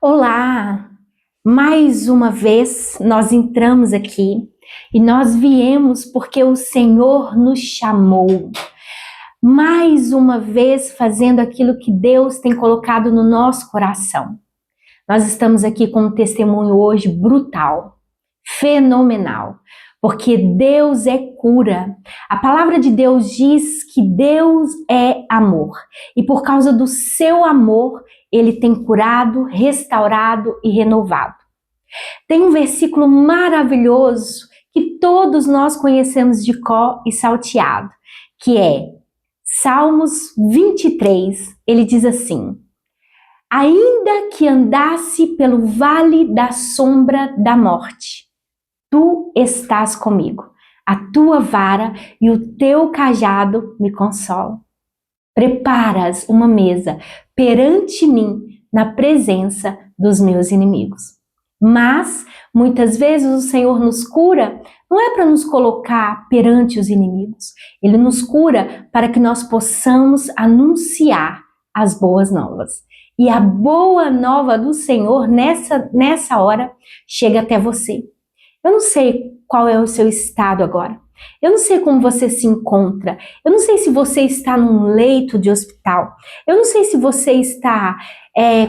Olá! Mais uma vez nós entramos aqui e nós viemos porque o Senhor nos chamou. Mais uma vez fazendo aquilo que Deus tem colocado no nosso coração. Nós estamos aqui com um testemunho hoje brutal, fenomenal, porque Deus é cura. A palavra de Deus diz que Deus é amor e por causa do seu amor, Ele tem curado, restaurado e renovado. Tem um versículo maravilhoso que todos nós conhecemos de cor e salteado, que é Salmos 23. Ele diz assim: ainda que andasse pelo vale da sombra da morte, tu estás comigo, a tua vara e o teu cajado me consolam. Preparas uma mesa perante mim na presença dos meus inimigos. Mas, muitas vezes o Senhor nos cura, não é para nos colocar perante os inimigos. Ele nos cura para que nós possamos anunciar as boas novas. E a boa nova do Senhor nessa hora chega até você. Eu não sei qual é o seu estado agora. Eu não sei como você se encontra. Eu não sei se você está num leito de hospital. Eu não sei se você está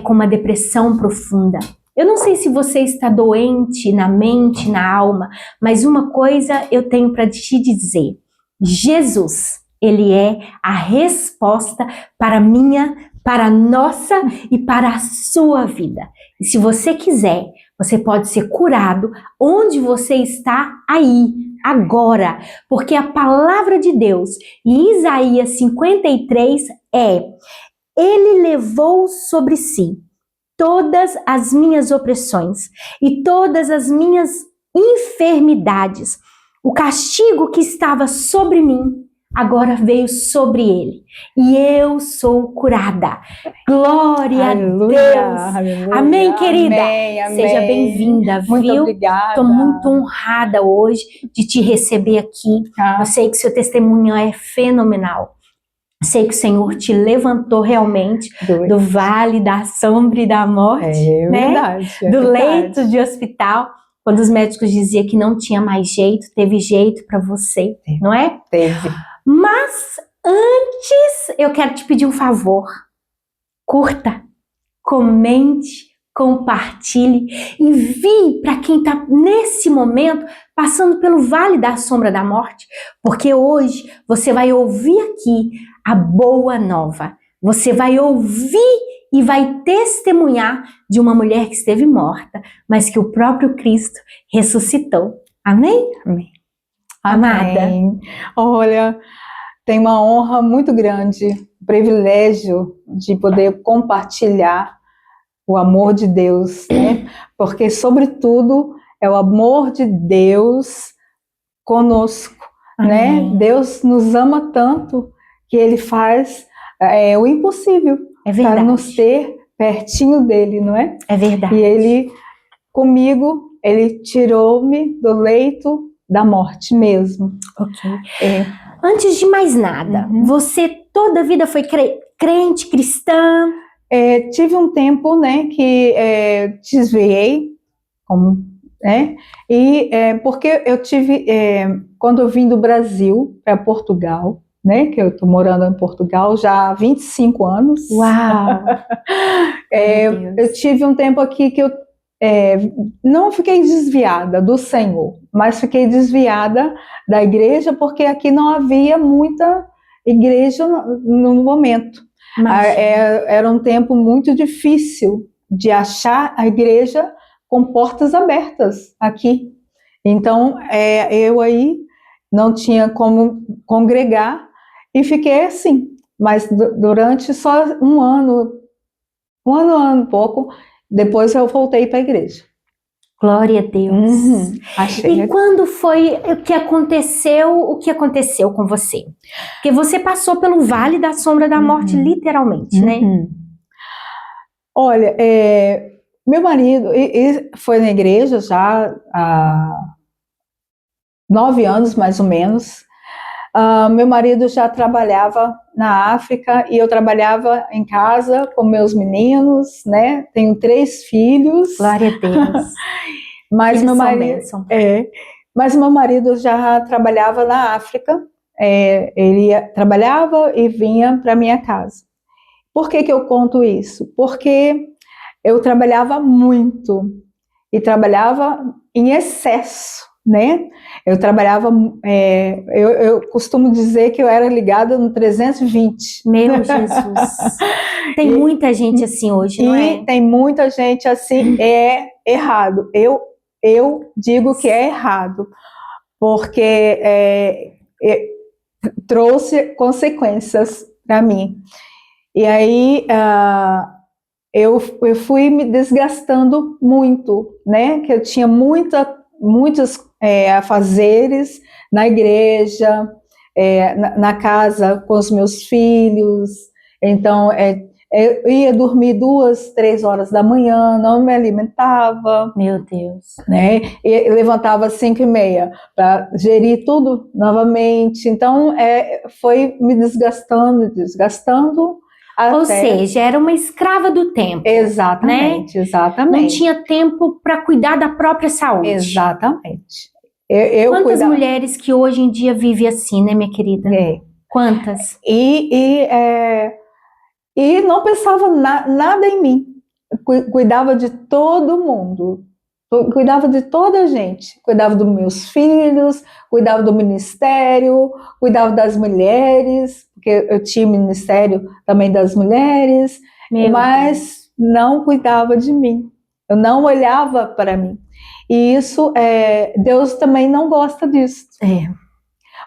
com uma depressão profunda. Eu não sei se você está doente na mente, na alma. Mas uma coisa eu tenho para te dizer. Jesus, Ele é a resposta para a minha, para a nossa e para a sua vida. E se você quiser, você pode ser curado onde você está aí, agora. Porque a palavra de Deus, em Isaías 53, Ele levou sobre si todas as minhas opressões e todas as minhas enfermidades. O castigo que estava sobre mim, agora veio sobre ele. E eu sou curada. Glória Aleluia, a Deus. aleluia, Amém, querida? amém, amém. Seja bem-vinda, viu? Muito obrigada. Estou muito honrada hoje de te receber aqui. Eu sei que seu testemunho é fenomenal. Sei que o Senhor te levantou realmente do vale da sombra e da morte, verdade, do leito de hospital. Quando os médicos diziam que não tinha mais jeito, teve jeito para você, não é? Teve. Mas antes, eu quero te pedir um favor. Curta, comente, compartilhe, envie para quem está nesse momento passando pelo vale da sombra da morte, porque hoje você vai ouvir aqui a boa nova. Você vai ouvir e vai testemunhar de uma mulher que esteve morta, mas que o próprio Cristo ressuscitou. Amém? Amém. Amada. Amém. Olha, tem uma honra muito grande, privilégio de poder compartilhar o amor de Deus, né? Porque, sobretudo, é o amor de Deus conosco, né? Deus nos ama tanto que Ele faz o impossível para nos ter pertinho dele, não é? É verdade. E Ele, comigo, Ele tirou-me do leito da morte mesmo. Ok. Antes de mais nada, você toda a vida foi crente, cristã? Tive um tempo, né, que desviei, né, e porque eu tive, quando eu vim do Brasil para Portugal, né, que eu estou morando em Portugal já há 25 anos. Uau! Eu tive um tempo aqui que eu não fiquei desviada do Senhor, mas fiquei desviada da igreja, porque aqui não havia muita igreja no momento. Era um tempo muito difícil de achar a igreja com portas abertas aqui. Então, eu aí não tinha como congregar e fiquei assim. Mas durante só um ano e pouco, depois eu voltei para a igreja. Glória a Deus. Achei. E quando foi o que aconteceu com você? Porque você passou pelo vale da sombra da morte, literalmente, né? Olha, meu marido foi na igreja já há 9 anos, mais ou menos. Meu marido já trabalhava na África e eu trabalhava em casa com meus meninos, né? Tenho 3 filhos. Glória a Deus. Mas Filhos meu são marido, bênção. mas meu marido já trabalhava na África. Ele trabalhava e vinha para minha casa. Por que que eu conto isso? Porque eu trabalhava muito e trabalhava em excesso, né? Eu trabalhava, eu costumo dizer que eu era ligada no 320. Meu Jesus. Tem muita gente assim hoje, não é? E tem muita gente assim, é errado. Eu digo que é errado, porque trouxe consequências para mim. E aí eu fui me desgastando muito, né? Que eu tinha muitos afazeres na igreja, na casa com os meus filhos. Então, eu ia dormir 2, 3 horas da manhã, não me alimentava. Meu Deus. Né? E levantava às 5h30 para gerir tudo novamente. Então, foi me desgastando. Ou seja, era uma escrava do tempo. Exatamente, né? exatamente. Não tinha tempo para cuidar da própria saúde. Exatamente. Quantas mulheres que hoje em dia vivem assim, né, minha querida? Quantas? E não pensava nada em mim. Cuidava de todo mundo. Cuidava de toda a gente. Cuidava dos meus filhos, cuidava do ministério, cuidava das mulheres, porque eu tinha ministério também das mulheres, mas não cuidava de mim. Eu não olhava para mim. E isso, Deus também não gosta disso.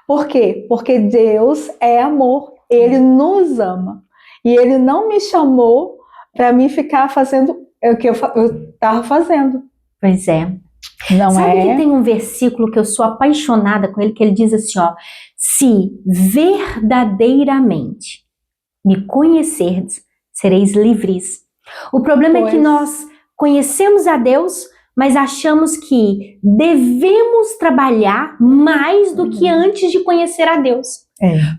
Por quê? Porque Deus é amor. Ele nos ama. E Ele não me chamou para mim ficar fazendo o que eu estava fazendo. Pois é. Sabe que tem um versículo que eu sou apaixonada com ele, que ele diz assim, ó: se verdadeiramente me conhecerdes, sereis livres. O problema é que nós conhecemos a Deus, mas achamos que devemos trabalhar mais do que antes de conhecer a Deus.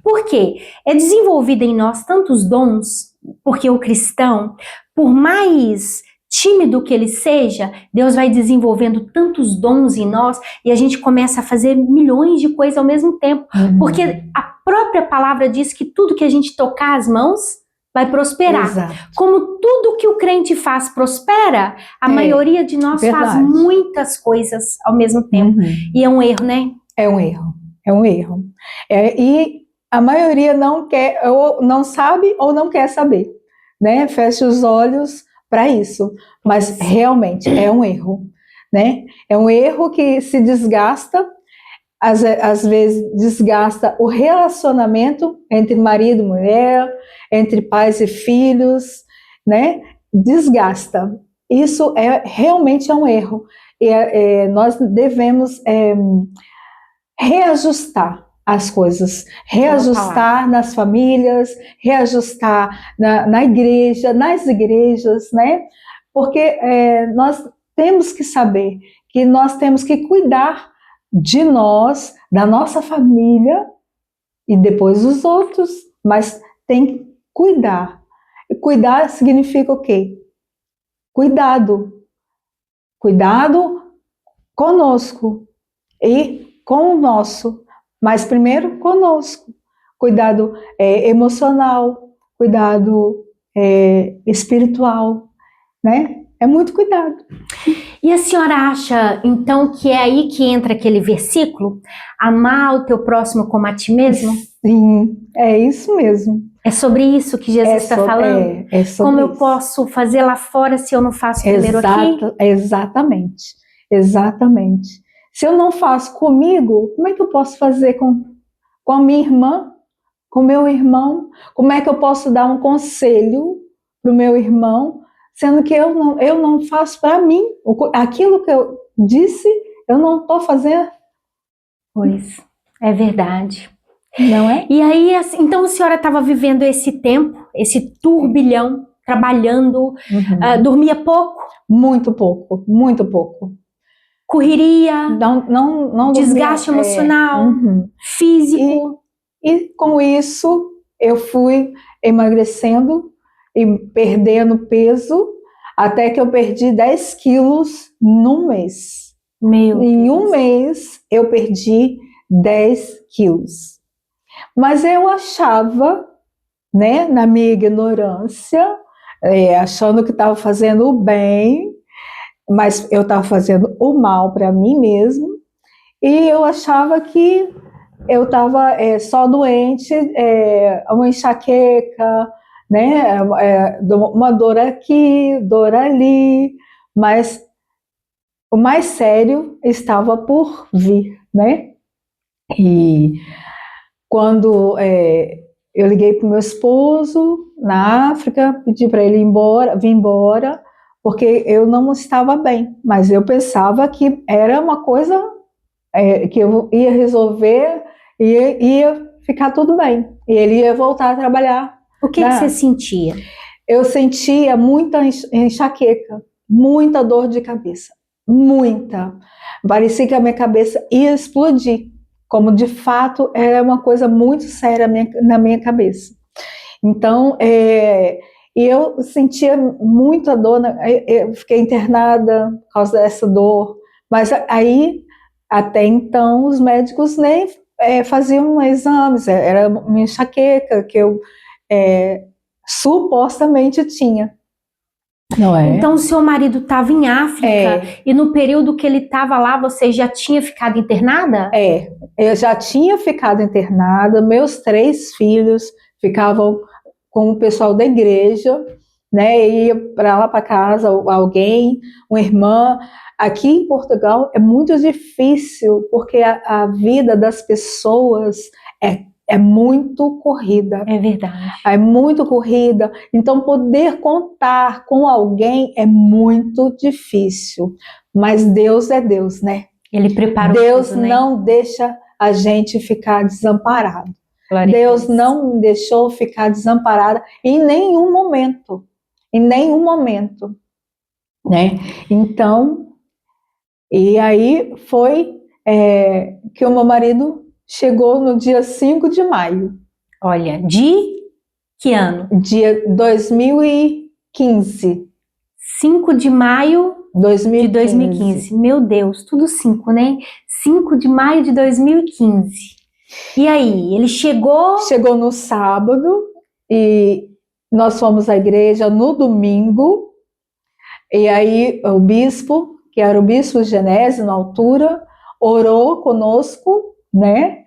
Por quê? É desenvolvido em nós tantos dons, porque o cristão, por mais tímido que ele seja, Deus vai desenvolvendo tantos dons em nós e a gente começa a fazer milhões de coisas ao mesmo tempo. Porque a própria palavra diz que tudo que a gente tocar as mãos vai prosperar. Exato. Como tudo que o crente faz prospera, a maioria de nós faz muitas coisas ao mesmo tempo. E é um erro, né? É um erro. E a maioria não quer, ou não sabe ou não quer saber, né? Fecha os olhos para isso, mas realmente é um erro, né? É um erro que se desgasta, às vezes desgasta o relacionamento entre marido e mulher, entre pais e filhos, né? Desgasta. Isso realmente é um erro. E nós devemos reajustar as coisas, reajustar nas famílias, reajustar na igreja, nas igrejas, né? Porque nós temos que saber que nós temos que cuidar de nós, da nossa família e depois dos outros, mas tem que cuidar. E cuidar significa o quê? Cuidado. Cuidado conosco e com o nosso, mas primeiro conosco. Cuidado emocional, cuidado espiritual, né? É muito cuidado. E a senhora acha, então, que é aí que entra aquele versículo? Amar o teu próximo como a ti mesmo? Sim, é isso mesmo. É sobre isso que Jesus está falando? É sobre como eu posso fazer lá fora se eu não faço primeiro aqui? Exatamente, exatamente. Se eu não faço comigo, como é que eu posso fazer com a minha irmã, com o meu irmão? Como é que eu posso dar um conselho para o meu irmão, sendo que eu não faço para mim? Aquilo que eu disse, eu não estou fazendo. Pois, é verdade. Não é? E aí, assim, então a senhora estava vivendo esse tempo, esse turbilhão, trabalhando, dormia pouco? Muito pouco, muito pouco. Correria, não desgaste emocional, físico. E com isso eu fui emagrecendo e perdendo peso, até que eu perdi 10 quilos num mês. Em um mês eu perdi 10 quilos. Mas eu achava, né, na minha ignorância, achando que estava fazendo o bem, mas eu estava fazendo o mal para mim mesmo, e eu achava que eu estava só doente, uma enxaqueca, né, uma dor aqui, dor ali, mas o mais sério estava por vir, né? E quando eu liguei para o meu esposo na África, pedi para ele vir embora, porque eu não estava bem, mas eu pensava que era uma coisa que eu ia resolver e ia ficar tudo bem, e ele ia voltar a trabalhar. O que você sentia? Eu sentia muita enxaqueca, muita dor de cabeça, muita. Parecia que a minha cabeça ia explodir, como de fato era uma coisa muito séria na minha cabeça. Então, eu sentia muita dor, eu fiquei internada por causa dessa dor, mas aí, até então, os médicos nem faziam exames, era uma enxaqueca que eu supostamente tinha. Não é? Então, o seu marido estava em África e no período que ele estava lá, você já tinha ficado internada? Eu já tinha ficado internada, meus 3 filhos ficavam com o pessoal da igreja, né? Ia para lá para casa alguém, uma irmã. Aqui em Portugal é muito difícil, porque a vida das pessoas é muito corrida. É verdade. É muito corrida. Então, poder contar com alguém é muito difícil. Mas Deus é Deus, né? Ele preparou Deus tudo, né? não deixa a gente ficar desamparado. Glória Deus não me deixou ficar desamparada em nenhum momento. Em nenhum momento. Né? Então, e aí foi que o meu marido chegou no dia 5 de maio. Olha, de que ano? Dia 2015. 5 de maio 2015. de 2015. Meu Deus, tudo 5, né? 5 de maio de 2015. E aí, ele chegou? Chegou no sábado e nós fomos à igreja no domingo. E aí o bispo, que era o bispo Genésio na altura, orou conosco, né?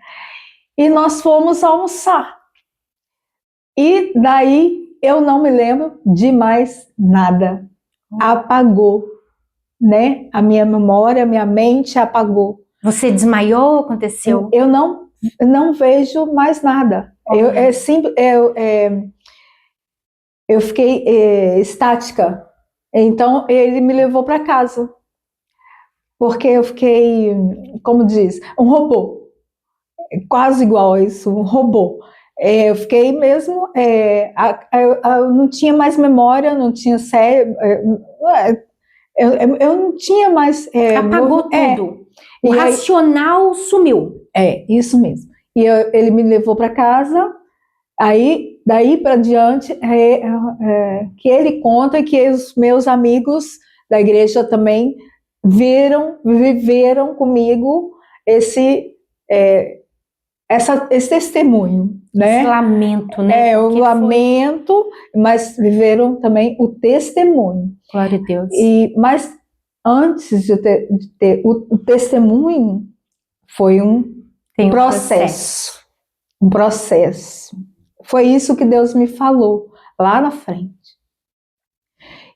E nós fomos almoçar. E daí eu não me lembro de mais nada. Apagou, né? A minha memória, a minha mente apagou. Você desmaiou? Aconteceu? Eu não vejo mais nada. Eu fiquei estática. Então ele me levou para casa, porque eu fiquei, como diz, um robô, quase igual a isso, um robô. Eu fiquei mesmo, eu não tinha mais memória, não tinha cérebro, eu não tinha mais. Apagou tudo. O racional sumiu. Isso mesmo. E ele me levou para casa. Aí, daí para diante, que ele conta que os meus amigos da igreja também viveram comigo esse testemunho, né? Esse lamento, né? O lamento, mas viveram também o testemunho. Glória a Deus. Mas antes de ter o testemunho, foi um processo. Um processo. Foi isso que Deus me falou lá na frente.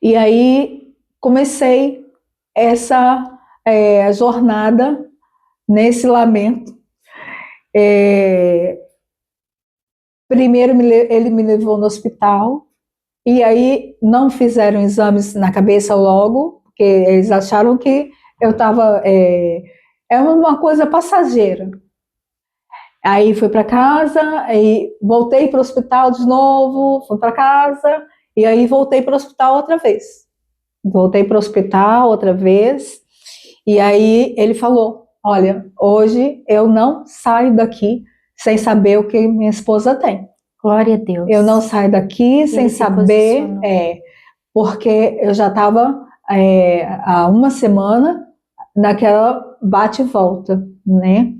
E aí comecei essa jornada nesse lamento. Primeiro ele me levou no hospital, e aí não fizeram exames na cabeça logo, porque eles acharam que eu estava... é uma coisa passageira. Aí fui para casa, aí voltei para o hospital de novo, fui para casa, e aí voltei para o hospital outra vez. Voltei para o hospital outra vez, e aí ele falou: olha, hoje eu não saio daqui sem saber o que minha esposa tem. Glória a Deus. Eu não saio daqui sem se saber, posicionou. porque eu já estava há uma semana naquela bate e volta, né?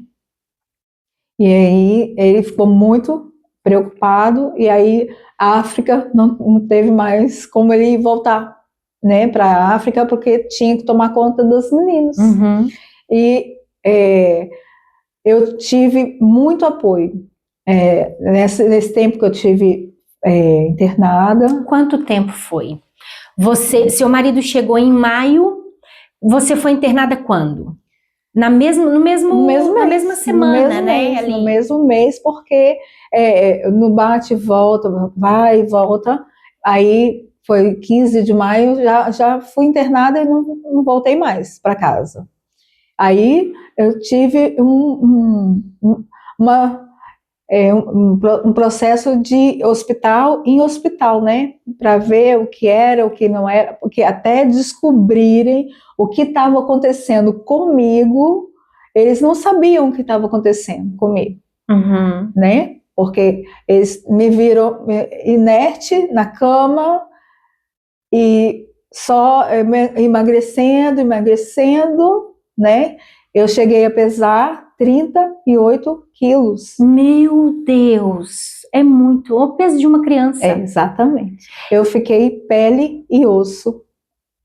E aí ele ficou muito preocupado, e aí a África não teve mais como ele voltar, né, para a África, porque tinha que tomar conta dos meninos. Uhum. E eu tive muito apoio nesse tempo que eu tive internada. Quanto tempo foi? Seu marido chegou em maio, você foi internada quando? Na mesma semana, né? No mesmo mês, porque no bate e volta, vai e volta, aí foi 15 de maio, já fui internada e não voltei mais para casa. Aí eu tive um processo de hospital em hospital, né? Para ver o que era, o que não era, porque até descobrirem o que estava acontecendo comigo, eles não sabiam o que estava acontecendo comigo, né? Porque eles me viram inerte na cama e só emagrecendo, né? Eu cheguei a pesar 38 quilos. Meu Deus, é muito. O peso de uma criança. Exatamente. Eu fiquei pele e osso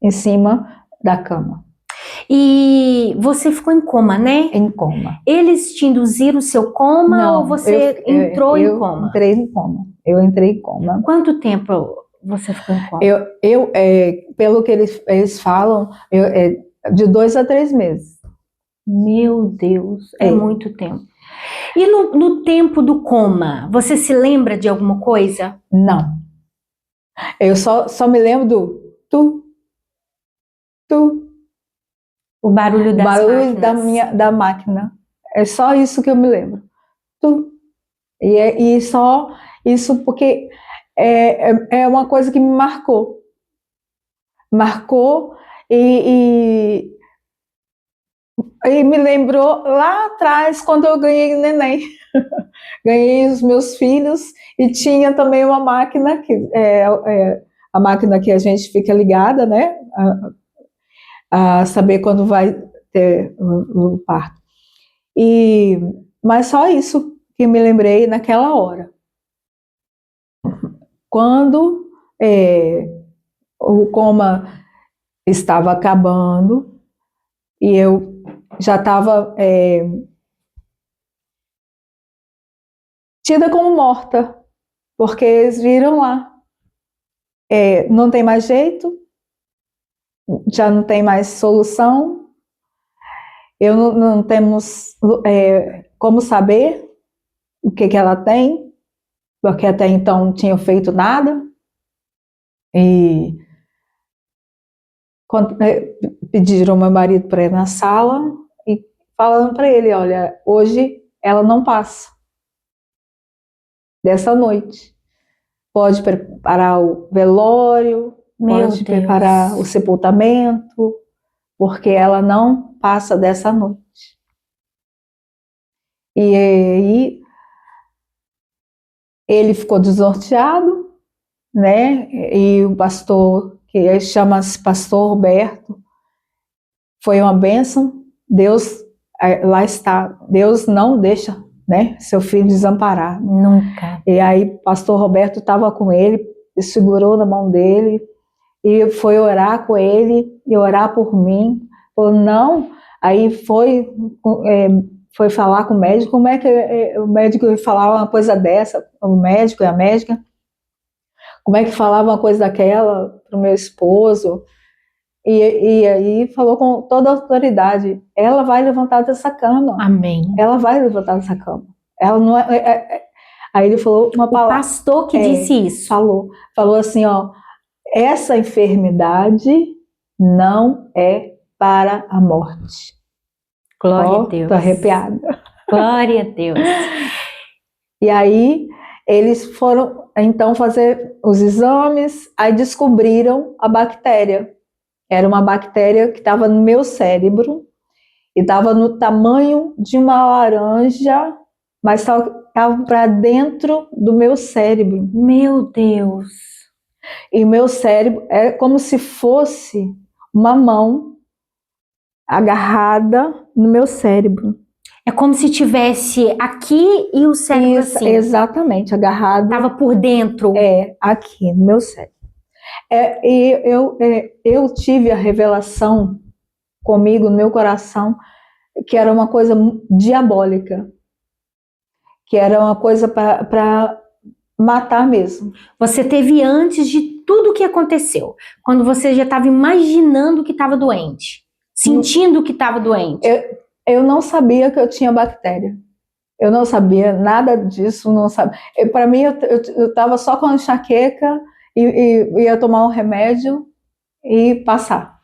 em cima da cama. E você ficou em coma, né? Em coma. Eles te induziram o seu coma? Não, ou você entrou em coma? Entrei em coma. Eu entrei em coma. Quanto tempo você ficou em coma? Pelo que eles falam, de 2 a 3 meses. Meu Deus, é muito tempo. E no tempo do coma, você se lembra de alguma coisa? Não. Eu só me lembro do tu. O barulho das máquinas. Da máquina. É só isso que eu me lembro. Tu. E só isso porque é uma coisa que me marcou. Marcou e me lembrou lá atrás, quando eu ganhei o neném. Ganhei os meus filhos e tinha também uma máquina, a máquina que a gente fica ligada, né? A saber quando vai ter o parto. Mas só isso que me lembrei naquela hora. Quando o coma estava acabando e eu já estava tida como morta, porque eles viram lá, não tem mais jeito, já não tem mais solução, não temos como saber o que ela tem, porque até então não tinham feito nada, e quando pediram meu marido para ir na sala e falando para ele, olha, hoje ela não passa dessa noite. Pode preparar o velório, pode preparar o sepultamento, porque ela não passa dessa noite. E aí ele ficou desnorteado, né? E o pastor, que chama-se Pastor Roberto, foi uma bênção. Deus, lá está, Deus não deixa, né, seu filho desamparado. Nunca. E aí Pastor Roberto estava com ele, segurou na mão dele e foi orar com ele e orar por mim. Falou, não, aí foi falar com o médico. Como é que o médico ia falar uma coisa dessa? O médico e a médica, como é que falava uma coisa daquela para o meu esposo? E aí falou com toda a autoridade, ela vai levantar dessa cama. Amém. Ela vai levantar dessa cama. Ela não Aí ele falou uma palavra. O pastor que disse isso. Falou assim, ó, essa enfermidade não é para a morte. Glória a Deus. Tô arrepiada. Glória a Deus. E aí eles foram então fazer os exames, aí descobriram a bactéria. Era uma bactéria que estava no meu cérebro e estava no tamanho de uma laranja mas estava para dentro do meu cérebro. Meu Deus. E o meu cérebro é como se fosse uma mão agarrada no meu cérebro. É como se tivesse aqui e o cérebro Isso, assim. exatamente, agarrado. Tava por dentro. Aqui no meu cérebro. Eu tive a revelação comigo, no meu coração, que era uma coisa diabólica, que era uma coisa para matar mesmo. Você teve antes de tudo o que aconteceu, quando você já estava imaginando que estava doente, sentindo que estava doente. Eu não sabia que eu tinha bactéria. Eu não sabia nada disso, não sabia. Para mim, eu estava só com enxaqueca e ia tomar um remédio e passar.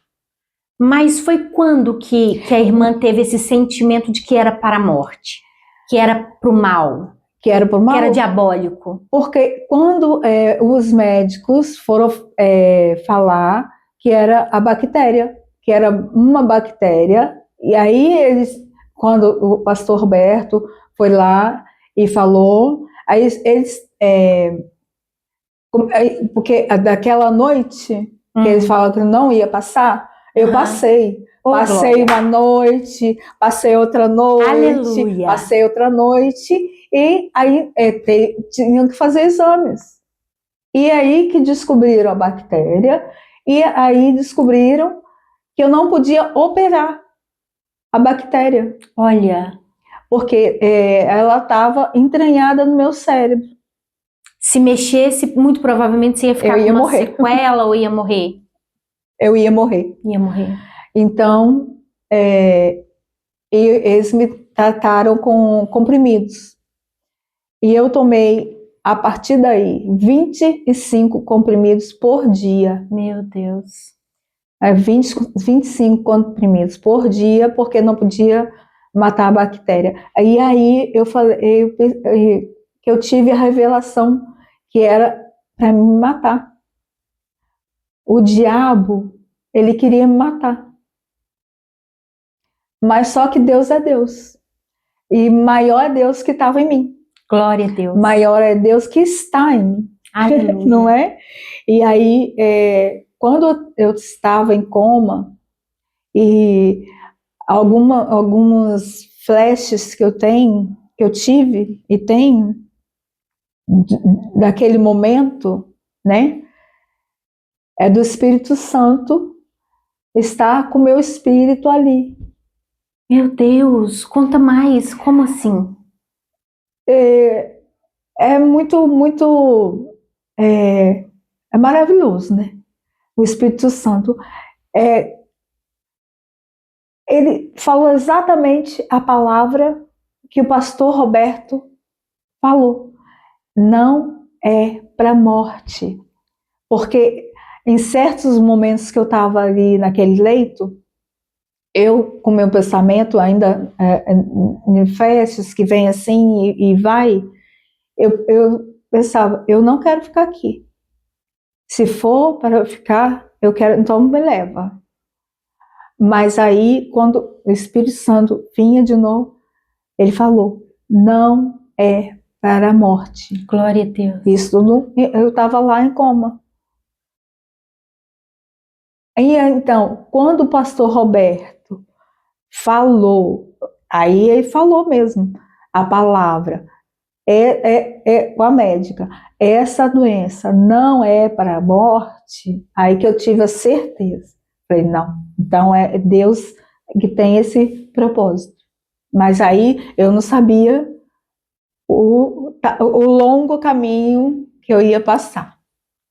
Mas foi quando que a irmã teve esse sentimento de que era para a morte, que era para o mal, que era diabólico? Porque quando os médicos foram falar que era a bactéria, que era uma bactéria, e aí quando o pastor Roberto foi lá e falou, aí porque daquela noite que eles falaram que não ia passar, eu passei. Passei uma noite, passei outra noite, Aleluia. Passei outra noite, e aí tinham que fazer exames. E aí que descobriram a bactéria, e aí descobriram que eu não podia operar a bactéria. Olha. Porque ela estava entranhada no meu cérebro. Se mexesse, muito provavelmente você ia ficar com uma sequela ou ia morrer? Eu ia morrer. Ia morrer. Então, eles me trataram com comprimidos. E eu tomei, a partir daí, 25 comprimidos por dia. Meu Deus. 25 comprimidos por dia, porque não podia matar a bactéria. E aí eu falei que eu tive a revelação que era para me matar. O diabo, ele queria me matar. Mas só que Deus é Deus. E maior é Deus que estava em mim. Glória a Deus. Maior é Deus que está em mim. Aleluia. Não é? E aí, quando eu estava em coma, e algumas flashes que eu tive e tenho, daquele momento, né? É do Espírito Santo estar com o meu espírito ali. Meu Deus, conta mais, como assim? É muito, muito, é maravilhoso, né? O Espírito Santo, ele falou exatamente a palavra que o pastor Roberto falou. Não é para a morte. Porque em certos momentos que eu estava ali naquele leito, eu, com meu pensamento ainda em flashes que vem assim e vai, eu pensava, eu não quero ficar aqui. Se for para eu ficar, eu quero, então me leva. Mas aí, quando o Espírito Santo vinha de novo, ele falou, não é para a morte. Glória a Deus. Isso tudo, eu estava lá em coma. E então, quando o pastor Roberto falou, aí ele falou mesmo a palavra, com a médica, essa doença não é para a morte, aí que eu tive a certeza. Falei, não, então é Deus que tem esse propósito. Mas aí eu não sabia o longo caminho que eu ia passar.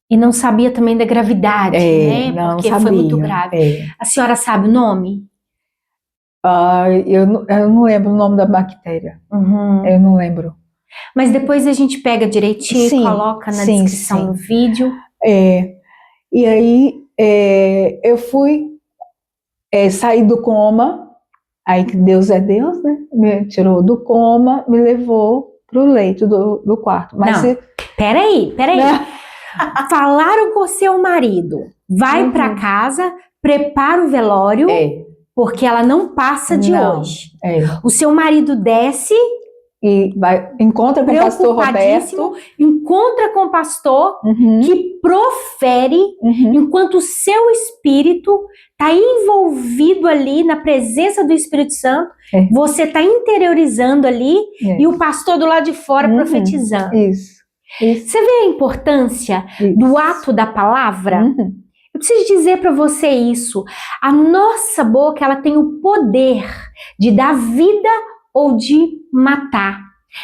E não sabia também da gravidade, né? Não porque sabia, foi muito grave. A senhora sabe o nome? Eu não lembro o nome da bactéria. Eu não lembro. Mas depois a gente pega direitinho e coloca na descrição do vídeo. E aí eu fui sair do coma, aí que Deus é Deus, né? Me tirou do coma, me levou pro leito do quarto. Mas não, peraí. Falaram com o seu marido, vai para casa, prepara o velório, porque ela não passa de hoje. O seu marido desce e encontra com o pastor Roberto. Encontra com o pastor que profere, enquanto o seu espírito está envolvido ali na presença do Espírito Santo, você está interiorizando ali e o pastor do lado de fora profetizando. Isso. Você vê a importância do ato da palavra? Eu preciso dizer para você isso. A nossa boca, ela tem o poder de dar vida ou de matar.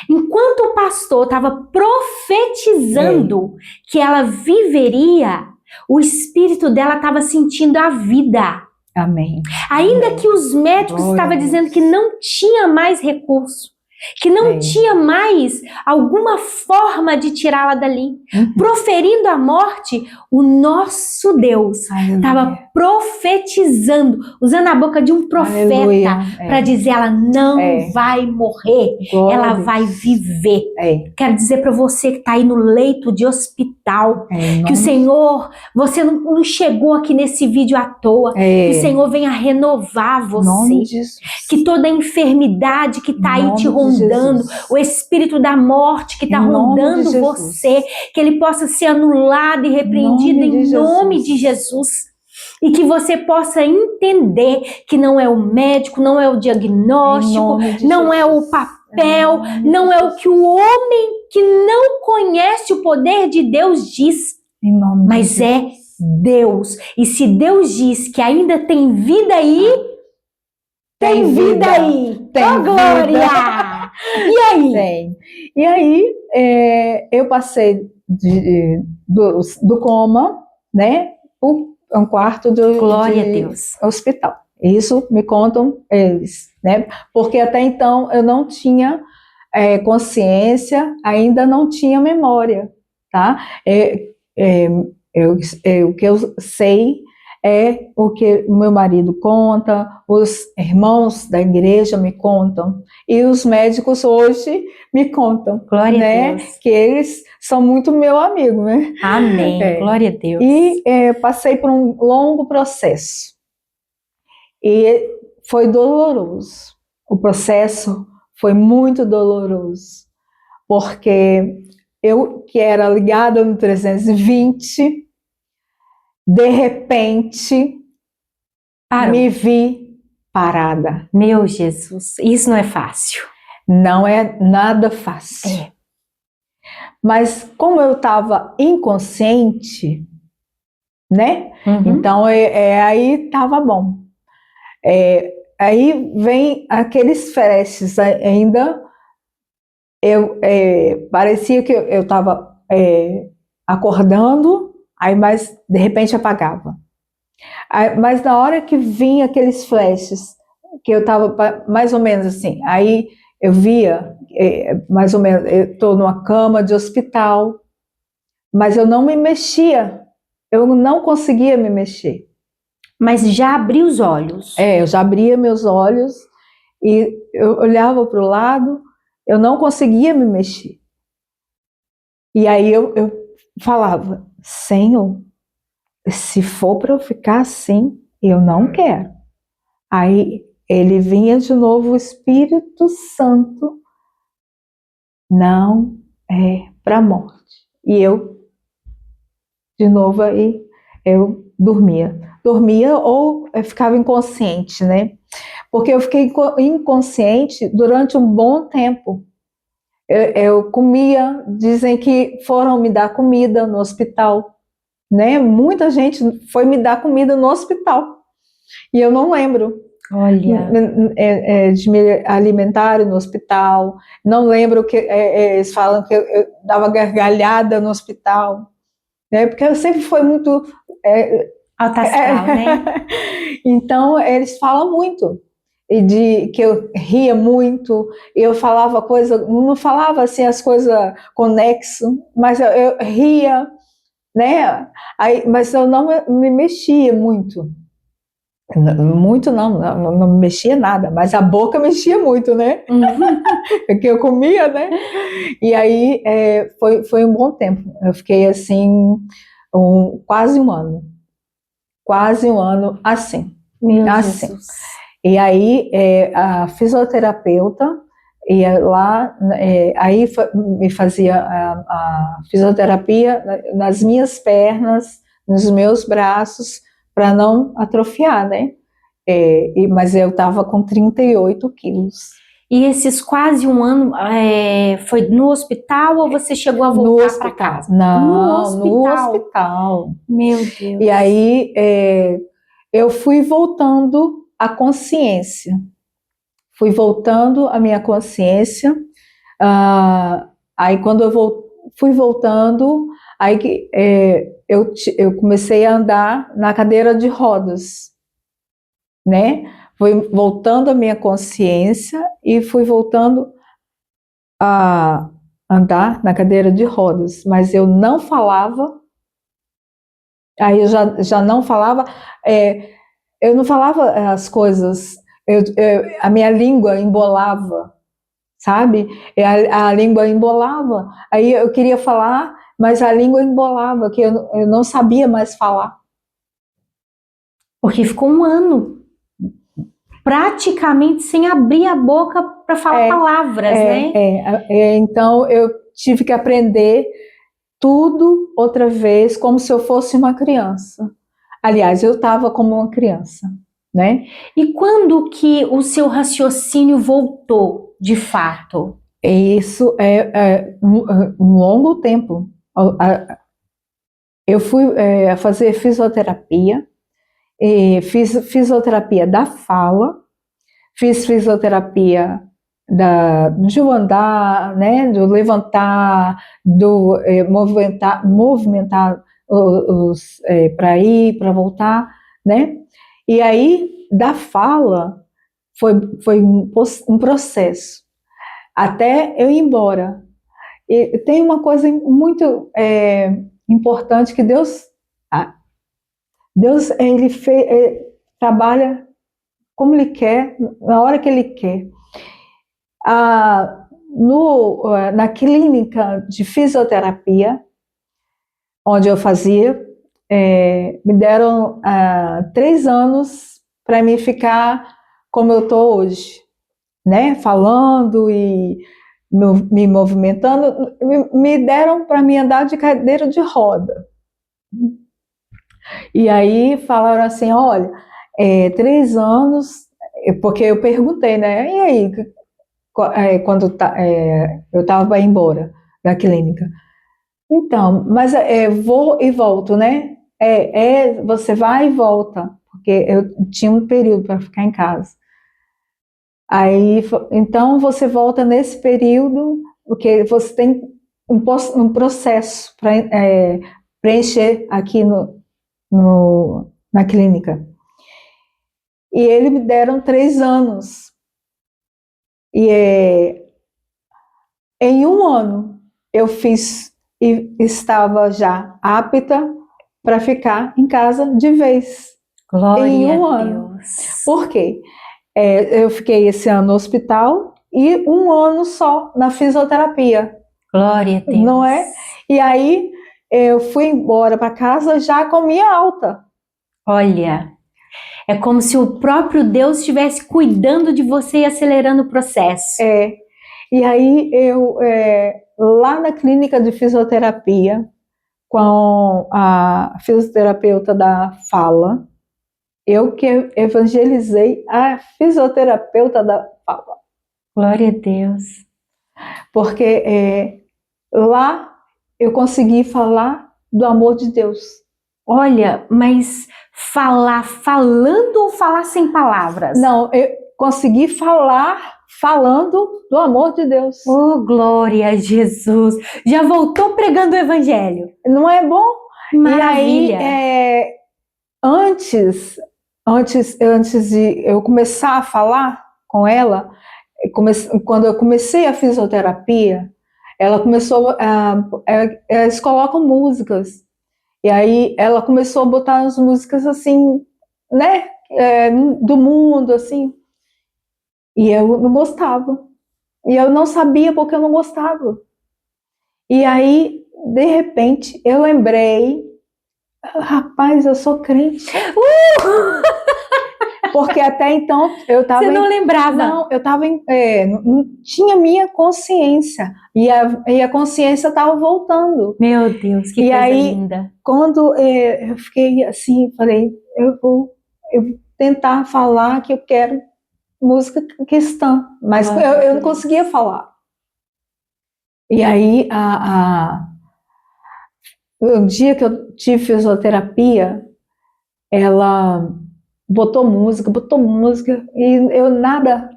Enquanto o pastor estava profetizando que ela viveria, o espírito dela estava sentindo a vida. Amém. Ainda que os médicos estavam dizendo que não tinha mais recurso, que não tinha mais alguma forma de tirá-la dali. Proferindo a morte, o nosso Deus estava profetizando, usando a boca de um profeta para dizer, ela não vai morrer, ela vai viver. Quero dizer para você que está aí no leito de hospital, que o Senhor, você não chegou aqui nesse vídeo à toa, que o Senhor venha renovar você, que toda enfermidade que está aí te rondando, o espírito da morte que está rondando você, que ele possa ser anulado e repreendido em nome de Jesus. E que você possa entender que não é o médico, não é o diagnóstico, não é o papel, não é o que o homem que não conhece o poder de Deus diz, mas é Deus. E se Deus diz que ainda tem vida aí, tem vida aí! Tem glória! E aí? E aí, eu passei do coma, né, um quarto Glória a Deus. Hospital. Isso me contam eles, né, porque até então eu não tinha consciência, ainda não tinha memória, tá? O que eu sei é o que o meu marido conta, os irmãos da igreja me contam, e os médicos hoje me contam. Glória a Deus. Que eles são muito meu amigo, né? Amém. Glória a Deus. E passei por um longo processo. E foi doloroso. O processo foi muito doloroso. Porque eu, que era ligada no 320, de repente, me vi parada. Meu Jesus, isso não é fácil. Não é nada fácil. Mas como eu estava inconsciente, né? Então, aí estava bom. Aí vem aqueles flashes ainda. Parecia que eu estava acordando, aí, mas de repente apagava. Mas na hora que vinha aqueles flashes, que eu estava mais ou menos assim, aí eu via, mais ou menos, eu estou numa cama de hospital, mas eu não me mexia, eu não conseguia me mexer. Mas já abri os olhos. Eu já abria meus olhos e eu olhava para o lado, eu não conseguia me mexer. E aí eu falava, Senhor, se for para eu ficar assim, eu não quero. Aí ele vinha de novo, o Espírito Santo, não é para a morte. E eu, de novo, aí eu dormia ou eu ficava inconsciente, né? Porque eu fiquei inconsciente durante um bom tempo. Eu comia, dizem que foram me dar comida no hospital, né? Muita gente foi me dar comida no hospital e eu não lembro. Olha, de me alimentar no hospital, não lembro que eles falam que eu dava gargalhada no hospital, né? Porque eu sempre fui muito alta astral, né? Então eles falam muito e de que eu ria muito, eu falava coisa, não falava assim as coisas conexo, mas eu ria, né? Aí, mas eu não me mexia muito. Muito não me mexia nada, mas a boca mexia muito, né? Porque eu comia, né? E aí foi um bom tempo. Eu fiquei assim, quase um ano assim. Meu assim. Jesus. E aí a fisioterapeuta, lá, aí me fazia a fisioterapia nas minhas pernas, nos meus braços, para não atrofiar, né? Mas eu estava com 38 quilos. E esses quase um ano foi no hospital ou você chegou a voltar para casa? Não, no hospital. Meu Deus. E aí eu fui voltando à consciência. Fui voltando à minha consciência. Aí quando eu fui voltando, aí eu comecei a andar na cadeira de rodas, né? Fui voltando à minha consciência e fui voltando a andar na cadeira de rodas, mas eu não falava. Aí eu já não falava, eu não falava as coisas, a minha língua embolava, sabe? A língua embolava. Aí eu queria falar, mas a língua embolava, que eu não sabia mais falar. Porque ficou um ano praticamente sem abrir a boca para falar palavras, né? Então eu tive que aprender tudo outra vez, como se eu fosse uma criança. Aliás, eu estava como uma criança, né? E quando que o seu raciocínio voltou, de fato? Isso é um longo tempo. Eu fui fazer fisioterapia, fiz fisioterapia da fala, fiz fisioterapia de andar, né, do levantar, do movimentar para ir, para voltar, né? E aí, da fala, foi um processo, até eu ir embora. E tem uma coisa muito importante que Deus ele trabalha como Ele quer, na hora que Ele quer. Na clínica de fisioterapia, onde eu fazia, me deram 3 anos para mim ficar como eu estou hoje, né? Falando e me movimentando. Me deram para mim andar de cadeira de roda. E aí falaram assim, olha, 3 anos, porque eu perguntei, né? E aí, quando eu estava embora da clínica. Então, mas vou e volto, né? Você vai e volta, porque eu tinha um período para ficar em casa. Aí, então você volta nesse período, porque você tem um processo para preencher aqui na clínica. E eles me deram 3 anos. E em um ano eu fiz e estava já apta para ficar em casa de vez. Glória em um a ano. Deus. Por quê? Eu fiquei esse ano no hospital e um ano só na fisioterapia. Glória a Deus. Não é? E aí eu fui embora para casa já com minha alta. Olha, é como se o próprio Deus estivesse cuidando de você e acelerando o processo. E aí eu, lá na clínica de fisioterapia, com a fisioterapeuta da fala, eu que evangelizei a fisioterapeuta da fala. Glória a Deus. Porque lá eu consegui falar do amor de Deus. Olha, mas falar falando ou falar sem palavras? Não, eu consegui falar falando do amor de Deus. Oh, glória a Jesus. Já voltou pregando o evangelho. Não é bom? Maravilha. E aí, antes de eu começar a falar com ela, quando eu comecei a fisioterapia, ela começou eles colocam músicas. E aí ela começou a botar as músicas assim, né, do mundo, assim. E eu não gostava. E eu não sabia porque eu não gostava. E aí, de repente, eu lembrei, rapaz, eu sou crente. Porque até então eu estava... Você não lembrava? Não, eu estava... não tinha minha consciência. E a consciência estava voltando. Meu Deus, que E coisa aí, linda. quando eu fiquei assim, falei, eu vou tentar falar que eu quero música cristã. Mas eu não conseguia falar. E aí, o dia que eu tive fisioterapia, ela botou música, e eu nada.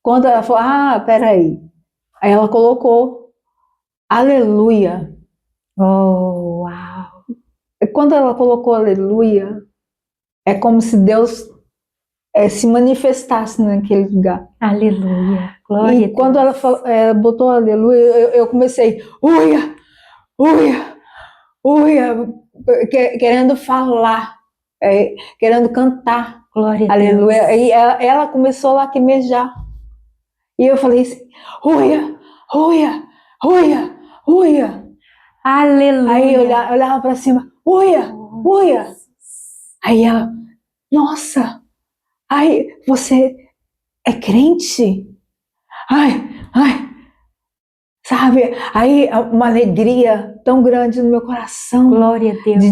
Quando ela falou, peraí. Aí ela colocou Aleluia. Oh, uau. Quando ela colocou Aleluia, é como se Deus se manifestasse naquele lugar. Aleluia. Glória a Deus. E quando ela botou Aleluia, eu comecei, uia, uia, uia, querendo falar, querendo cantar. Glória a Aleluia. Deus. E ela começou a lacrimejar. E eu falei assim, uia, uia, uia, uia. Aleluia. Aí eu olhava para cima, uia, uia. Aí ela, nossa, ai, você é crente? Ai, sabe? Aí uma alegria tão grande no meu coração. Glória a Deus.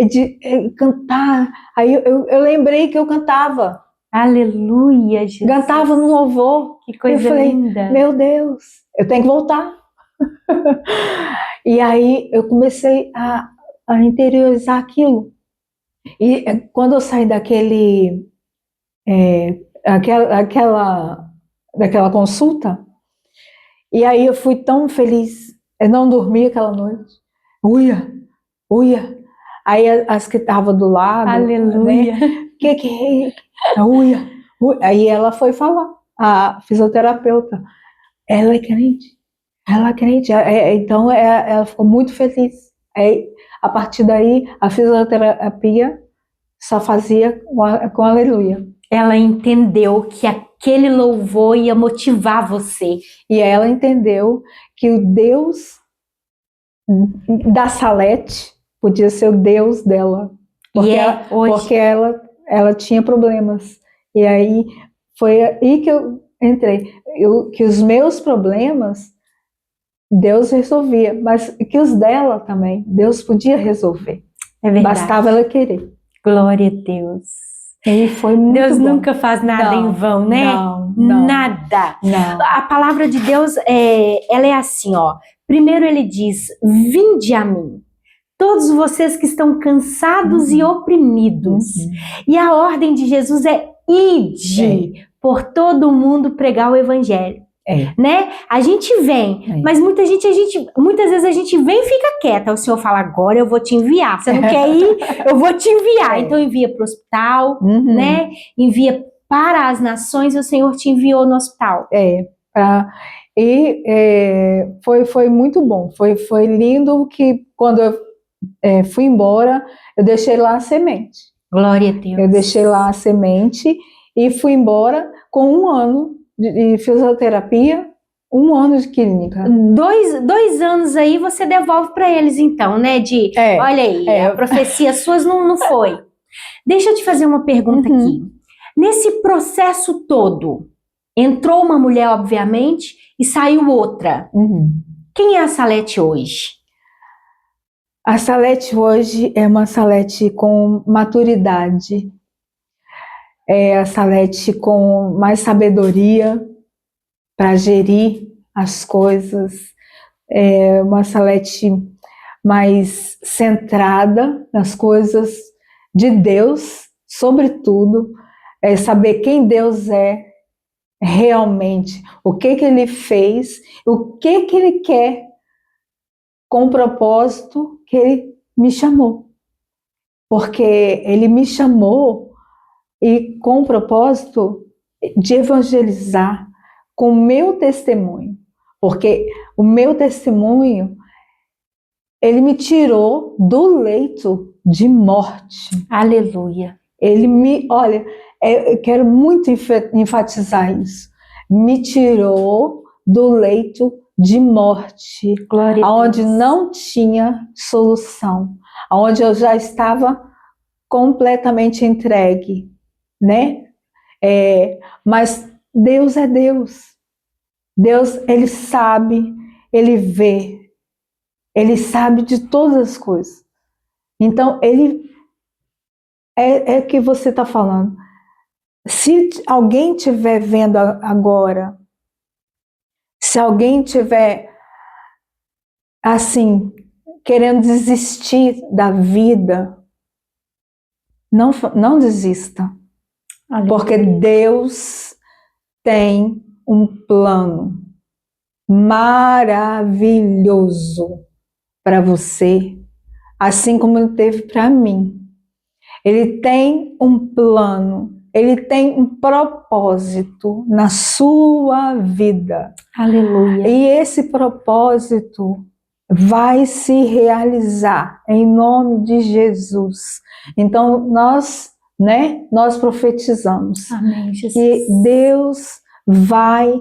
De cantar. Aí eu lembrei que eu cantava. Aleluia, Jesus. Cantava no louvor. Que coisa eu falei, linda. Meu Deus, eu tenho que voltar. E aí eu comecei a interiorizar aquilo. E quando eu saí daquela consulta, e aí eu fui tão feliz. Eu não dormi aquela noite. Uia. Aí as que estavam do lado, Aleluia. Né? Que é? Uia. Aí ela foi falar, a fisioterapeuta. Ela é crente. Então ela ficou muito feliz. Aí, a partir daí, a fisioterapia só fazia com aleluia. Ela entendeu que aquele louvor ia motivar você. E ela entendeu que o Deus da Salete podia ser o Deus dela. Porque ela tinha problemas. E aí foi aí que eu entrei. Que os meus problemas Deus resolvia, mas que os dela também, Deus podia resolver. É verdade. Bastava ela querer. Glória a Deus. E foi muito Deus bom. Nunca faz nada em vão, né? Não. Nada. Não. A palavra de Deus, ela é assim, ó. Primeiro ele diz, vinde a mim, todos vocês que estão cansados e oprimidos. E a ordem de Jesus é ide por todo o mundo pregar o evangelho. Né? A gente vem, mas muitas vezes a gente vem e fica quieta. O Senhor fala, agora eu vou te enviar. Você não quer ir? Eu vou te enviar. Então envia para o hospital, né? Envia para as nações e o Senhor te enviou no hospital. Foi muito bom. Foi lindo que quando eu fui embora, eu deixei lá a semente. Glória a Deus. Eu deixei lá a semente e fui embora com 1 ano de fisioterapia, 1 ano de clínica. 2 anos aí você devolve para eles então, né? Olha aí, a profecia suas não foi. Deixa eu te fazer uma pergunta aqui. Nesse processo todo, entrou uma mulher, obviamente, e saiu outra. Quem é a Salete hoje? A Salete hoje é uma Salete com maturidade. É a Salete com mais sabedoria para gerir as coisas. É uma Salete mais centrada nas coisas de Deus, sobretudo. É saber quem Deus é realmente, o que Ele fez, o que Ele quer com o propósito que Ele me chamou. Porque Ele me chamou e com o propósito de evangelizar com o meu testemunho. Porque o meu testemunho, ele me tirou do leito de morte. Aleluia. Olha, eu quero muito enfatizar isso. Me tirou do leito de morte, onde não tinha solução, onde eu já estava completamente entregue, né? Mas Deus é Deus. Deus, Ele sabe, Ele vê, Ele sabe de todas as coisas. Então, Ele é o que você está falando. Se alguém estiver vendo agora, se alguém estiver assim, querendo desistir da vida, não desista. Aleluia. Porque Deus tem um plano maravilhoso para você, assim como ele teve para mim. Ele tem um plano, ele tem um propósito na sua vida. Aleluia. E esse propósito vai se realizar em nome de Jesus. Então nós profetizamos. Amém, Jesus. Que Deus vai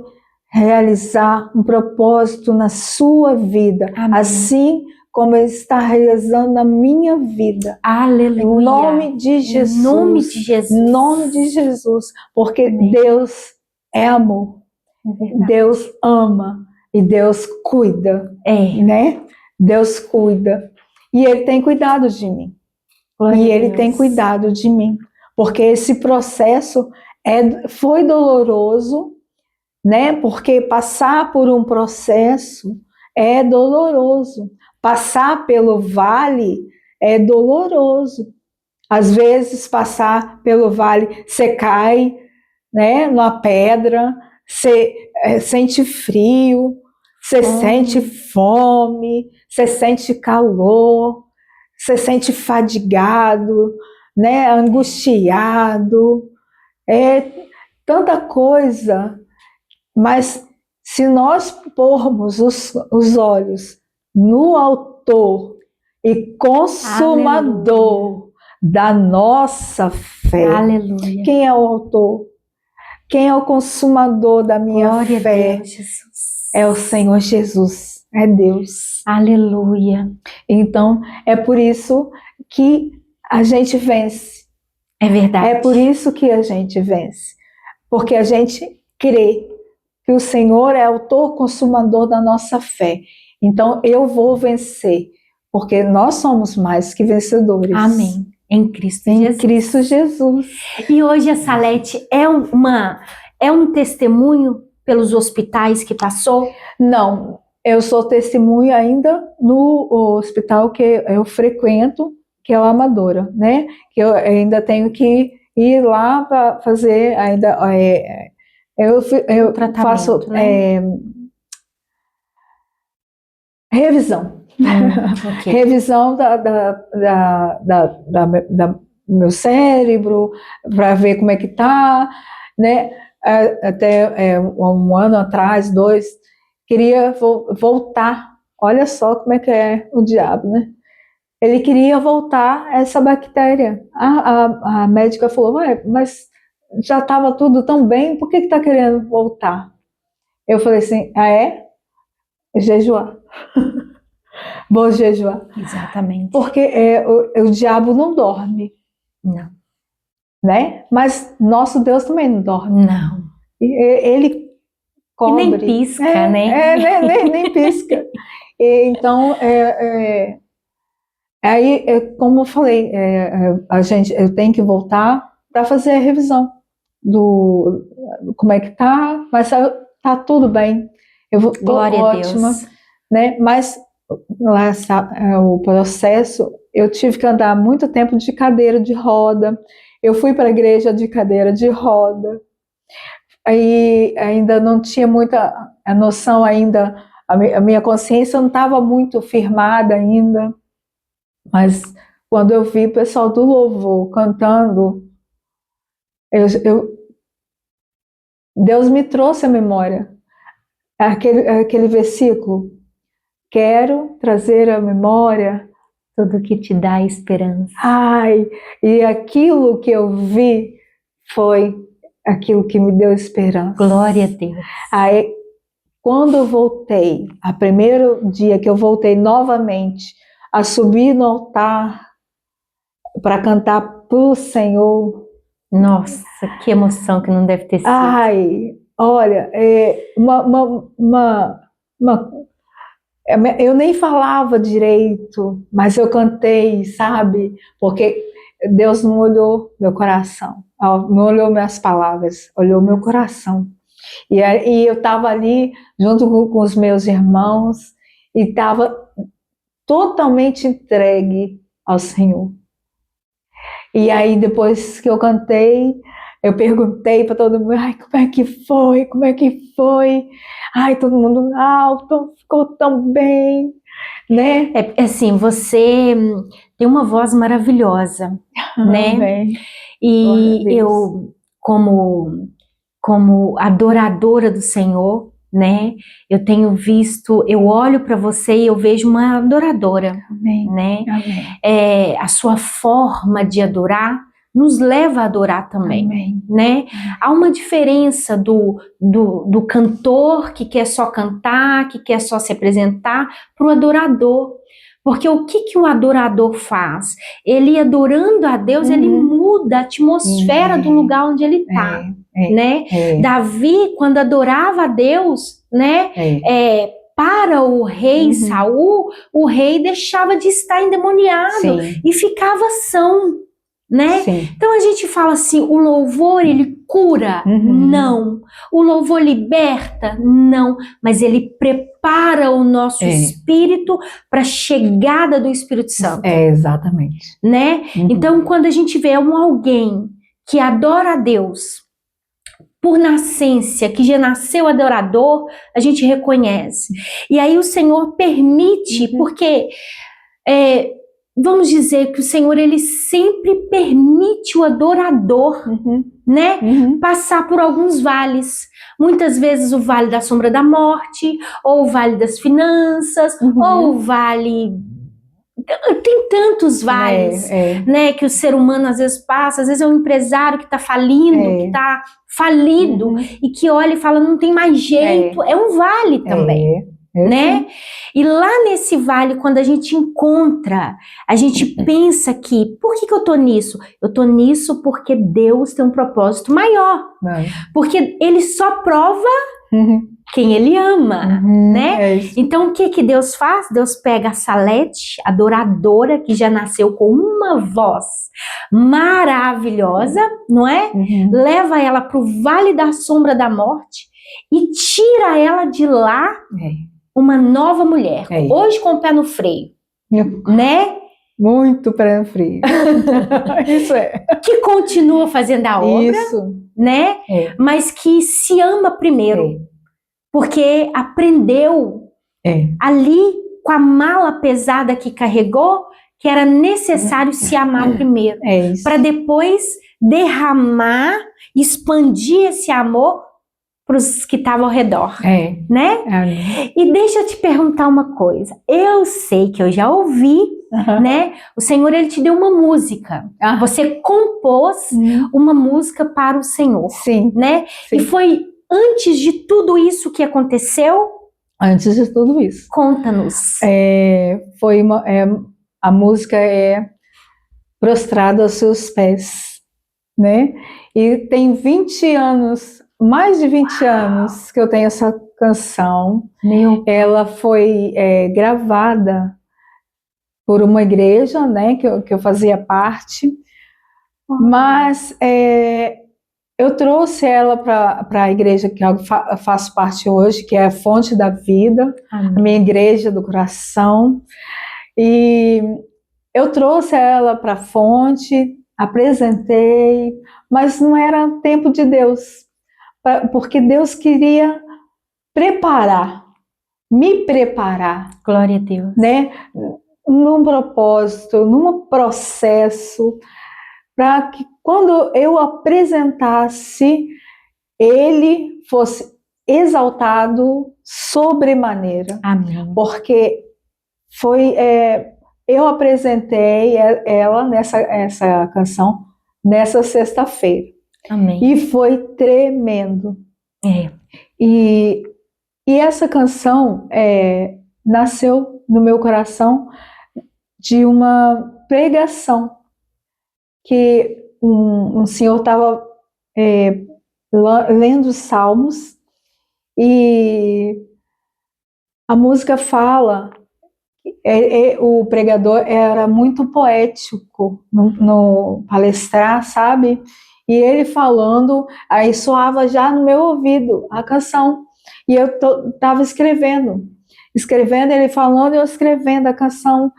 realizar um propósito na sua vida, Amém. assim como Ele está realizando na minha vida. Aleluia. Em nome de Jesus. Em nome de Jesus. Em nome de Jesus. Porque Amém. Deus é amor. É Deus ama e Deus cuida. Né? Deus cuida. E Ele tem cuidado de mim. Glória e a Ele Deus. tem cuidado de mim. Porque esse processo foi doloroso, né? Porque passar por um processo é doloroso. Passar pelo vale é doloroso. Às vezes, passar pelo vale, você cai, né, numa pedra, você sente frio, você sente fome, você sente calor, você sente fadigado, né, angustiado, tanta coisa. Mas se nós pormos os olhos no autor e consumador, aleluia, da nossa fé. Aleluia. Quem é o autor? Quem é o consumador da minha Glória fé? A Deus, Jesus. É o Senhor Jesus, é Deus. Aleluia. Então, é por isso que a gente vence. É verdade. É por isso que a gente vence. Porque a gente crê que o Senhor é autor consumador da nossa fé. Então, eu vou vencer, porque nós somos mais que vencedores. Amém. Em Cristo em Jesus. Cristo Jesus. E hoje a Salete é um testemunho pelos hospitais que passou? Não, eu sou testemunha ainda no hospital que eu frequento, que é o Amadora, né? Que eu ainda tenho que ir lá para fazer ainda eu faço né? Revisão. Okay. Revisão da meu cérebro, para ver como é que tá, né? Até um ano atrás, 2, queria voltar. Olha só como é que é o diabo, né? Ele queria voltar essa bactéria. A médica falou, mas já estava tudo tão bem, por que está querendo voltar? Eu falei assim, jejuar. Vou jejuar. Exatamente. Porque o diabo não dorme. Não. Né? Mas nosso Deus também não dorme. Não. Ele cobre. E nem pisca, né? Nem pisca. Então, aí, como eu falei, eu tenho que voltar para fazer a revisão do como é que tá, mas tá tudo bem. Tô ótima, né? Mas lá o processo, eu tive que andar muito tempo de cadeira de roda. Eu fui para a igreja de cadeira de roda. Aí ainda não tinha muita a noção ainda, a minha consciência não estava muito firmada ainda. Mas quando eu vi o pessoal do louvor cantando, Deus me trouxe à memória aquele versículo. Quero trazer à memória tudo que te dá esperança. E aquilo que eu vi foi aquilo que me deu esperança. Glória a Deus. Aí, quando eu voltei, o primeiro dia que eu voltei novamente a subir no altar, para cantar para o Senhor. Nossa, que emoção que não deve ter sido. Ai, olha, eu nem falava direito, mas eu cantei, sabe? Porque Deus não olhou meu coração, não olhou minhas palavras, olhou meu coração. E eu estava ali junto com os meus irmãos e estava totalmente entregue ao Senhor. E aí, depois que eu cantei, eu perguntei para todo mundo, ai, como é que foi? Como é que foi? Ai, todo mundo, ficou tão bem, né? É assim, você tem uma voz maravilhosa, né? Amém. E eu, como adoradora do Senhor, né? Eu tenho visto, eu olho para você e eu vejo uma adoradora, Amém. né? Amém. A sua forma de adorar nos leva a adorar também, Amém. né? Há uma diferença do cantor que quer só cantar, que quer só se apresentar, para o adorador. Porque o que o adorador faz? Ele adorando a Deus, ele muda a atmosfera do lugar onde ele está, né? Davi, quando adorava a Deus, né? Para o rei Saul, o rei deixava de estar endemoniado e ficava são, né? Então a gente fala assim, o louvor ele cura? Não. O louvor liberta? Não. Mas ele prepara o nosso espírito para a chegada do Espírito Santo. Exatamente. Né? Então quando a gente vê alguém que adora a Deus por nascência, que já nasceu adorador, a gente reconhece. E aí o Senhor permite, porque vamos dizer que o Senhor ele sempre permite o adorador, né, passar por alguns vales. Muitas vezes o vale da sombra da morte, ou o vale das finanças, ou o vale... Tem tantos vales, né, que o ser humano às vezes passa. Às vezes é um empresário que está falindo, que está falido, e que olha e fala, não tem mais jeito. É um vale também. Né? E lá nesse vale, quando a gente encontra, a gente pensa que, por que eu tô nisso? Eu tô nisso porque Deus tem um propósito maior. Porque Ele só prova quem Ele ama, né? Então o que Deus faz? Deus pega a Salete, adoradora, que já nasceu com uma voz maravilhosa, não é? Leva ela para o vale da sombra da morte e tira ela de lá uma nova mulher, hoje com o pé no freio, né? Muito pé no freio. Isso que continua fazendo a obra, né? Mas que se ama primeiro, porque aprendeu ali com a mala pesada que carregou, que era necessário se amar primeiro, para depois derramar, expandir esse amor para os que estavam ao redor, né? E deixa eu te perguntar uma coisa. Eu sei que eu já ouvi, né? O Senhor, Ele te deu uma música. Você compôs uma música para o Senhor, né? E foi antes de tudo isso que aconteceu? Antes de tudo isso. Conta-nos. A música é Prostrado aos Seus Pés, né? E tem 20 anos... Mais de 20 anos que eu tenho essa canção. Ela foi gravada por uma igreja, né, que eu fazia parte, mas eu trouxe ela para a igreja que eu faço parte hoje, que é a Fonte da Vida, a minha igreja do coração, e eu trouxe ela para a Fonte, apresentei, mas não era tempo de Deus. Porque Deus queria me preparar. Glória a Deus. Né? Num propósito, num processo, para que quando eu apresentasse, Ele fosse exaltado sobremaneira. Amém. Porque eu apresentei essa canção nessa sexta-feira. Amém. E foi tremendo. E essa canção nasceu no meu coração de uma pregação que um senhor estava lendo os Salmos, e a música fala, o pregador era muito poético no palestrar, sabe? E ele falando, aí soava já no meu ouvido a canção, e eu estava escrevendo, ele falando e eu escrevendo a canção.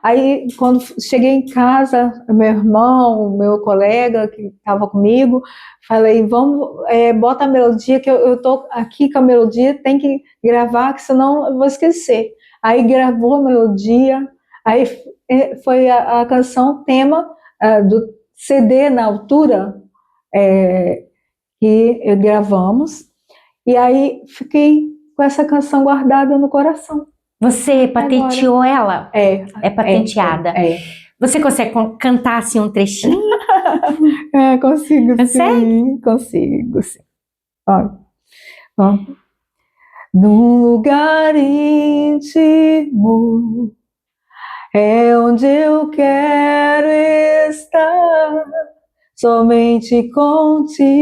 Aí quando cheguei em casa, meu irmão, meu colega que estava comigo, falei, vamos, bota a melodia, que eu tô aqui com a melodia, tem que gravar, que senão eu vou esquecer. Aí gravou a melodia, aí foi a canção tema do CD na altura, que gravamos, e aí fiquei com essa canção guardada no coração. Você patenteou ela? É patenteada. Você consegue cantar assim um trechinho? Consigo, Consegue? sim. Consigo, sim. Ó. Num lugar íntimo é onde eu quero estar, somente contigo,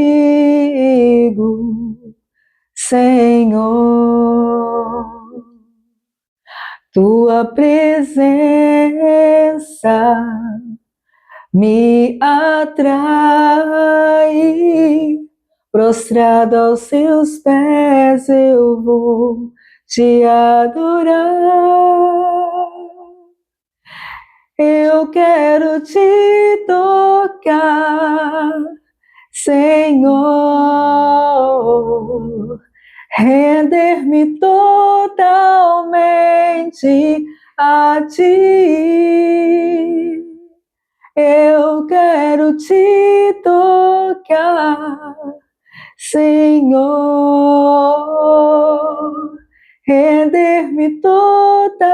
Senhor. Tua presença me atrai, prostrado aos seus pés eu vou te adorar. Eu quero te tocar, Senhor, render-me totalmente a ti. Eu quero te tocar, Senhor, render-me totalmente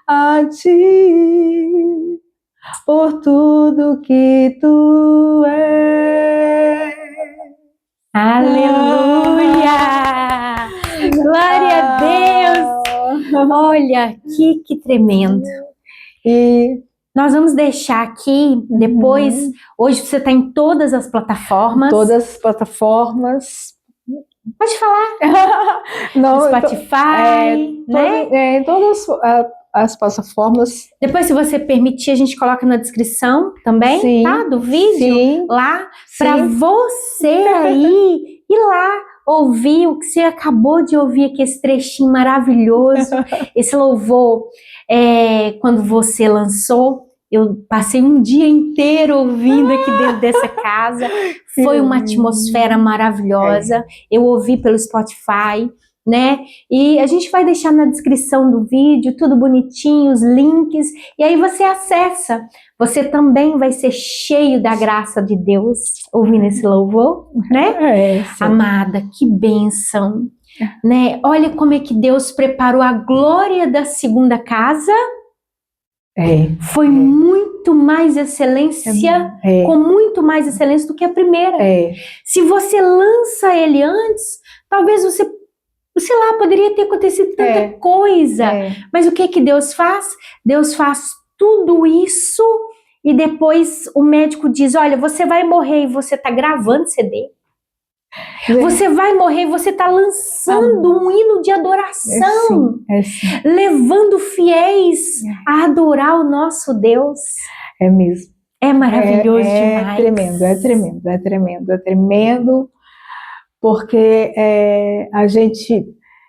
a ti, por tudo que tu és. Aleluia! Glória a Deus! Olha, que tremendo. E nós vamos deixar aqui depois. Hoje você está em todas as plataformas. Todas as plataformas. Pode falar. No Spotify, né? Em todas as plataformas. Depois, se você permitir, a gente coloca na descrição também, sim, tá? Do vídeo, sim, lá, para você aí ir lá ouvir o que você acabou de ouvir aqui, esse trechinho maravilhoso, esse louvor. Quando você lançou, eu passei um dia inteiro ouvindo aqui dentro dessa casa. Foi uma atmosfera maravilhosa. Eu ouvi pelo Spotify, né? E a gente vai deixar na descrição do vídeo tudo bonitinho, os links, e aí você acessa. Você também vai ser cheio da graça de Deus ouvindo esse louvor, né? Amada, que bênção, né? Olha como é que Deus preparou a glória da segunda casa. Foi muito mais excelência, com muito mais excelência do que a primeira. Se você lança ele antes, talvez você, sei lá, poderia ter acontecido tanta coisa. Mas o que que Deus faz? Deus faz tudo isso e depois o médico diz, olha, você vai morrer e você está gravando CD. Você vai morrer e você está lançando um hino de adoração, levando fiéis a adorar o nosso Deus. É mesmo. É maravilhoso demais. É tremendo, porque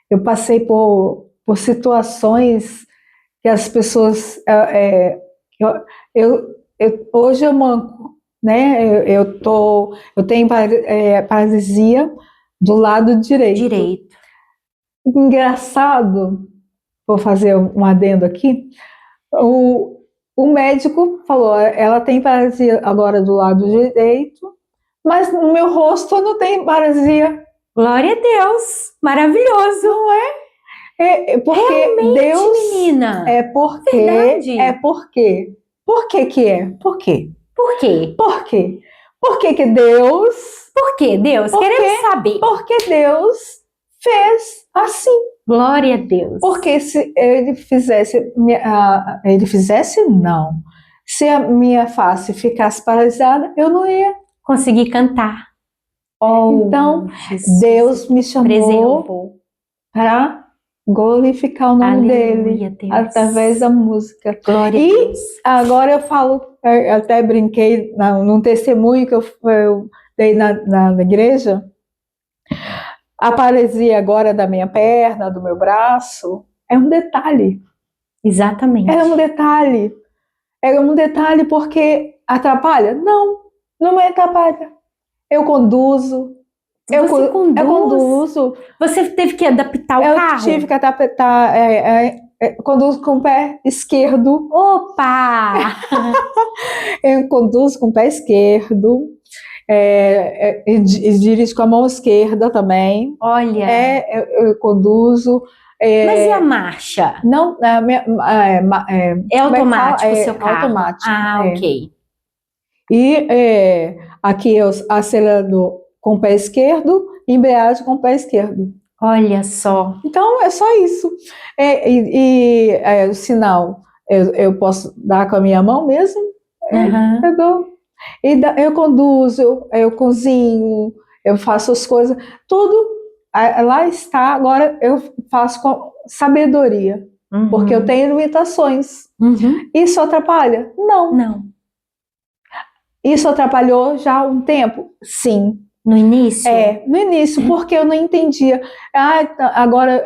eu passei por situações que as pessoas, hoje eu manco, né? Eu tenho paralisia do lado direito. Engraçado, vou fazer um adendo aqui, o médico falou, ela tem paralisia agora do lado direito, mas no meu rosto não tem paralisia. Glória a Deus, maravilhoso. Não é? Porque realmente, Deus, menina. Verdade. Por quê? Por que que é? Por quê? Por quê? Por quê? Por que que Deus... Por que Deus? Queremos saber. Porque Deus fez assim. Glória a Deus. Porque se ele fizesse... não. Se a minha face ficasse paralisada, eu não ia. Conseguir cantar. Oh, Então, Jesus. Deus me chamou Preservou. para glorificar o nome Aleluia, dele Deus. através da música. Glória E a Deus. agora eu falo, eu até brinquei num testemunho que eu dei na igreja, a paralisia agora da minha perna, do meu braço, é um detalhe. Exatamente. É um detalhe. É um detalhe porque atrapalha? Não, não me atrapalha. Eu conduzo. Você conduz? Eu conduzo. Você teve que adaptar o carro? Eu tive que adaptar. Conduzo com o pé esquerdo. Opa! Eu conduzo com o pé esquerdo. E dirijo com a mão esquerda também. Olha. Eu conduzo. Mas e a marcha? Não, é automático o seu carro? Automático. Ok. E aqui eu acelerador com o pé esquerdo, embreagem com o pé esquerdo. Olha só. Então é só isso. O sinal eu posso dar com a minha mão mesmo. Eu dou. Eu conduzo, eu cozinho, eu faço as coisas, tudo lá está. Agora eu faço com sabedoria, porque eu tenho limitações. Isso atrapalha? Não. Não. Isso atrapalhou já há um tempo? Sim. No início? No início, porque eu não entendia. Agora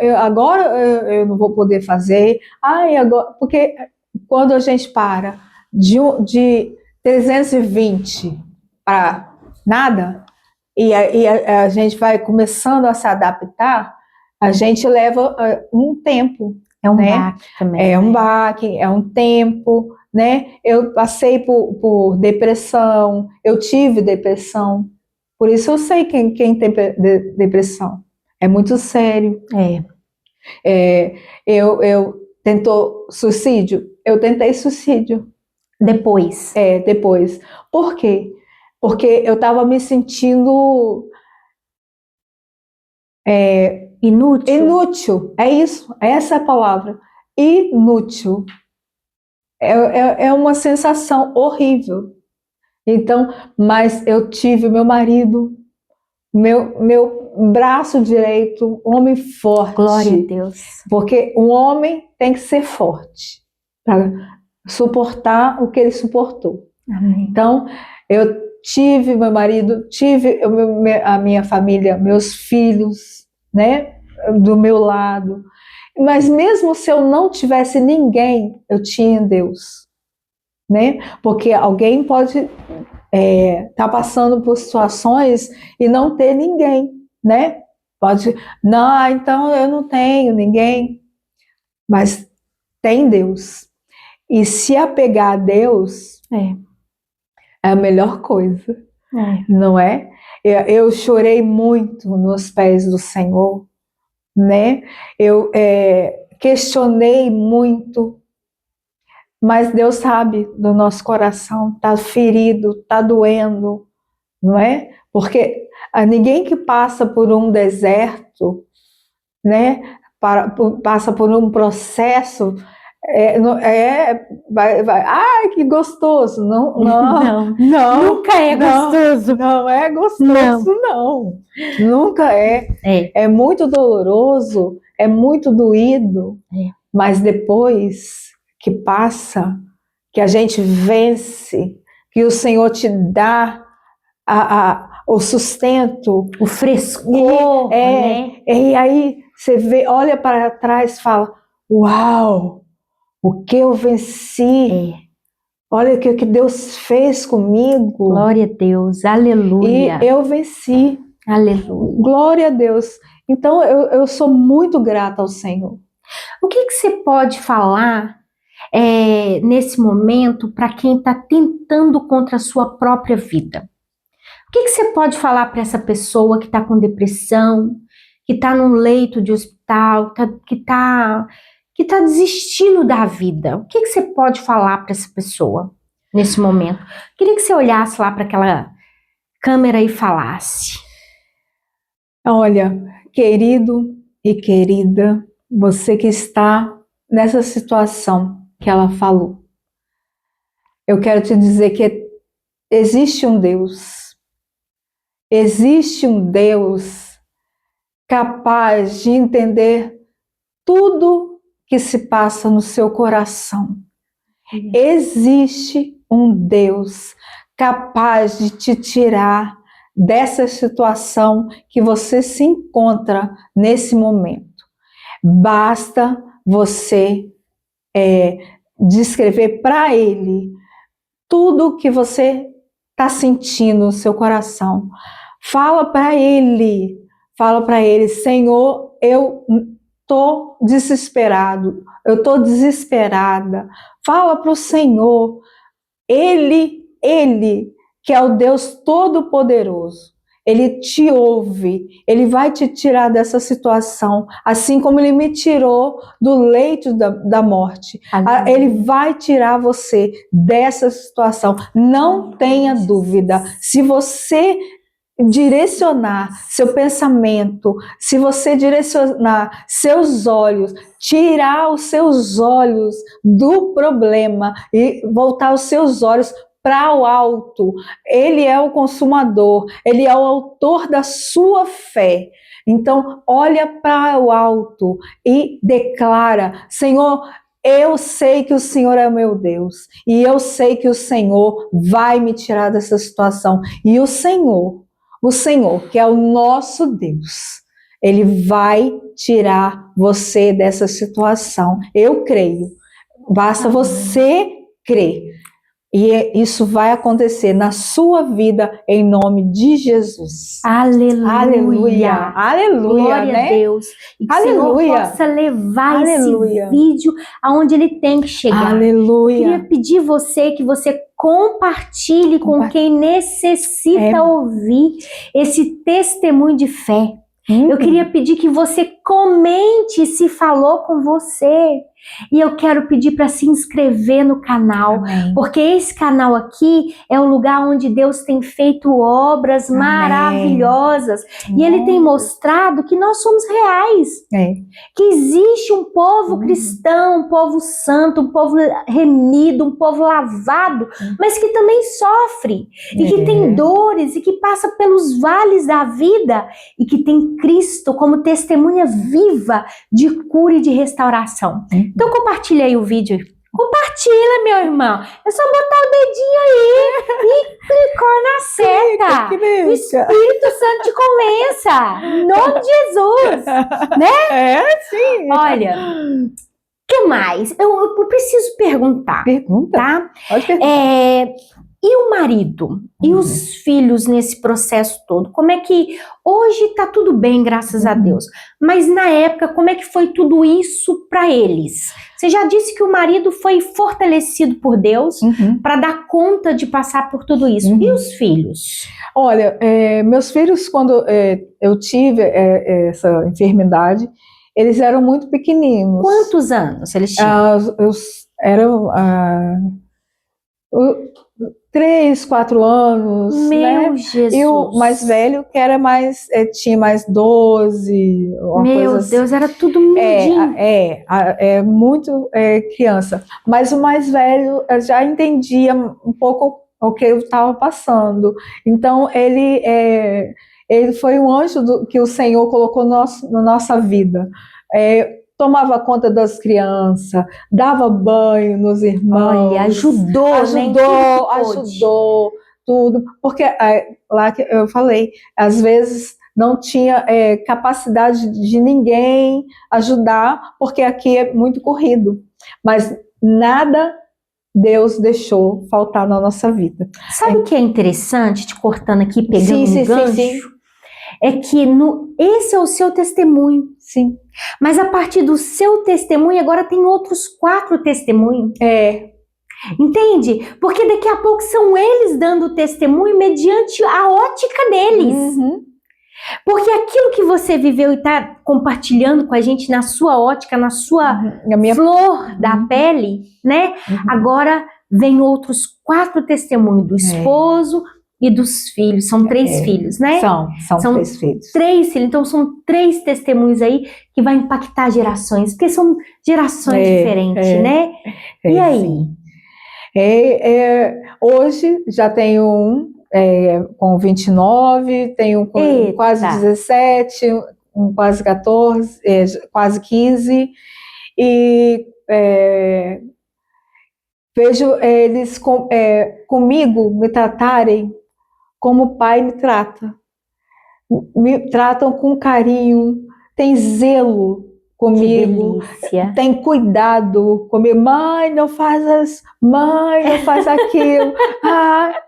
eu não vou poder fazer. Agora, porque quando a gente para de 320 para nada, e a gente vai começando a se adaptar, a gente leva um tempo. É um baque também. É um baque, é um tempo, né? Eu passei por depressão, eu tive depressão, por isso eu sei quem tem depressão. É muito sério. Eu tentou suicídio? Eu tentei suicídio. Depois? Depois. Por quê? Porque eu estava me sentindo inútil. Inútil, é isso, essa é a palavra. Inútil. É uma sensação horrível. Então, mas eu tive meu marido, meu braço direito, homem forte. Glória a Deus. Porque um homem tem que ser forte para suportar o que ele suportou. Amém. Então, eu tive meu marido, tive a minha família, meus filhos, né, do meu lado. Mas mesmo se eu não tivesse ninguém, eu tinha Deus, né? Porque alguém pode tá passando por situações e não ter ninguém, né? Pode, não, então eu não tenho ninguém, mas tem Deus. E se apegar a Deus é a melhor coisa, não é? Eu chorei muito nos pés do Senhor, né? Eu questionei muito, mas Deus sabe do nosso coração, tá ferido, tá doendo, não é? Porque ninguém que passa por um deserto, né? Passa por um processo, ai, que gostoso! Não, nunca é gostoso. Não é gostoso, não. Nunca é. É muito doloroso, é muito doído, mas depois que passa, que a gente vence, que o Senhor te dá o sustento, o frescor, né? E aí você vê, olha para trás e fala, uau, o que eu venci, olha o que Deus fez comigo. Glória a Deus, aleluia. E eu venci. Aleluia. Glória a Deus. Então eu sou muito grata ao Senhor. O que você pode falar nesse momento para quem está tentando contra a sua própria vida? O que você pode falar para essa pessoa que está com depressão, que está num leito de hospital, que está desistindo da vida? O que você pode falar para essa pessoa nesse momento? Queria que você olhasse lá para aquela câmera e falasse. Olha, querido e querida, você que está nessa situação que ela falou, eu quero te dizer que existe um Deus. Existe um Deus capaz de entender tudo que se passa no seu coração. Existe um Deus capaz de te tirar dessa situação que você se encontra nesse momento. Basta você descrever para Ele tudo que você está sentindo no seu coração. Fala para Ele, Senhor, eu estou desesperado, eu estou desesperada. Fala para o Senhor, Ele que é o Deus Todo-Poderoso, Ele te ouve, Ele vai te tirar dessa situação, assim como Ele me tirou do leito da morte. Ele vai tirar você dessa situação, não tenha dúvida. Se você direcionar seu pensamento, se você direcionar seus olhos, tirar os seus olhos do problema e voltar os seus olhos para o alto, Ele é o consumador, Ele é o autor da sua fé. Então, olha para o alto e declara: Senhor, eu sei que o Senhor é o meu Deus, e eu sei que o Senhor vai me tirar dessa situação. E o Senhor, que é o nosso Deus, Ele vai tirar você dessa situação. Eu creio. Basta você crer. E isso vai acontecer na sua vida, em nome de Jesus. Aleluia. Aleluia. Aleluia. Glória, né? A Deus. E que aleluia. O Senhor possa levar esse vídeo aonde ele tem que chegar. Aleluia. Eu queria pedir que você compartilhe com quem necessita ouvir esse testemunho de fé. Eu queria pedir que você comente se falou com você. E eu quero pedir para se inscrever no canal, porque esse canal aqui é o lugar onde Deus tem feito obras maravilhosas. E Ele tem mostrado que nós somos reais. Que existe um povo cristão, um povo santo, um povo remido, um povo lavado, mas que também sofre, e que tem dores, e que passa pelos vales da vida, e que tem Cristo como testemunha viva de cura e de restauração. Então compartilha aí o vídeo. Compartilha, meu irmão. É só botar o dedinho aí e clicou na seta. O Espírito Santo te convença. Em nome de Jesus. Né? Sim. Olha, o que mais? Eu preciso perguntar. Pergunta. Tá? Pode perguntar. E o marido? E os filhos nesse processo todo? Como é que... Hoje tá tudo bem, graças a Deus. Mas na época, como é que foi tudo isso para eles? Você já disse que o marido foi fortalecido por Deus para dar conta de passar por tudo isso. E os filhos? Olha, meus filhos, quando eu tive essa enfermidade, eles eram muito pequeninos. Quantos anos eles tinham? Eram 3, 4 anos. Meu Jesus! E o mais velho, que era tinha mais 12, uma Meu coisa assim. Deus, era tudo mindinho. Muito criança. Mas o mais velho já entendia um pouco o que eu estava passando. Então, ele foi um anjo que o Senhor colocou na nossa vida. Tomava conta das crianças, dava banho nos irmãos. Olha, ajudou tudo. Porque lá que eu falei, às vezes não tinha capacidade de ninguém ajudar, porque aqui é muito corrido. Mas nada Deus deixou faltar na nossa vida. Sabe o que é interessante, te cortando aqui, pegando um gancho? Sim. É que esse é o seu testemunho. Sim. Mas a partir do seu testemunho, agora tem outros 4 testemunhos. Entende? Porque daqui a pouco são eles dando testemunho mediante a ótica deles. Porque aquilo que você viveu e está compartilhando com a gente na sua ótica, na sua flor da pele, né? Agora vem outros 4 testemunhos do esposo e dos filhos. São 3 filhos, né? São 3 filhos. 3 filhos. Então são 3 testemunhos aí que vai impactar gerações, porque são gerações diferentes, né? E aí? Hoje já tenho um com 29, tenho com Eita. quase 17, um quase 14, quase 15, e vejo eles comigo me tratarem como o pai me trata. Me tratam com carinho, tem zelo comigo, tem cuidado comigo. Mãe, não faz aquilo.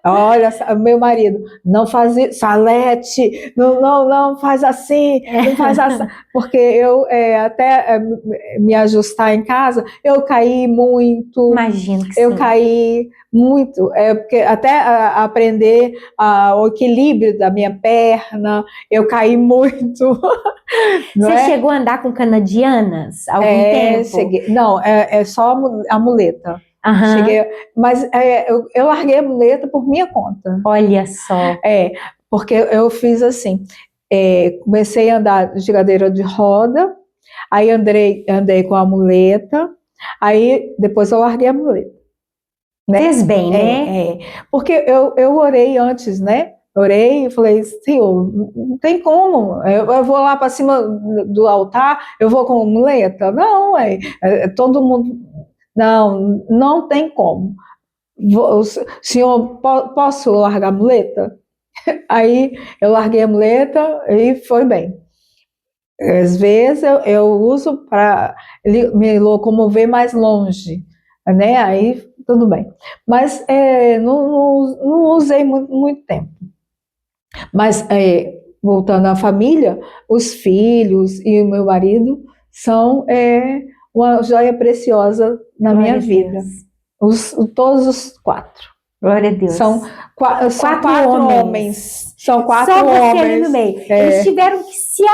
Olha, meu marido, não faz isso, Salete, não faz assim, não faz assim. Porque eu, até me ajustar em casa, eu caí muito. Imagino que eu sim. caí muito, porque até aprender o equilíbrio da minha perna, eu caí muito. Você chegou a andar com canadianas há algum tempo? Cheguei. Não, é só a muleta. Cheguei, mas eu larguei a muleta por minha conta. Olha só. Porque eu fiz assim, comecei a andar de cadeira de roda, aí andei com a muleta, aí depois eu larguei a muleta. Né? Fez bem, né? Porque eu orei antes, né? Orei e falei, Senhor, não tem como, eu vou lá para cima do altar, eu vou com muleta? Não, todo mundo, não tem como. Senhor, posso largar a muleta? Aí eu larguei a muleta e foi bem. Às vezes eu uso para me locomover mais longe, né? Aí tudo bem. Mas não usei muito tempo. Mas, voltando à família, os filhos e o meu marido são uma joia preciosa na minha vida. Todos os 4. Glória a Deus. São quatro homens. São 4 Só você homens. ali no meio. Eles tiveram que se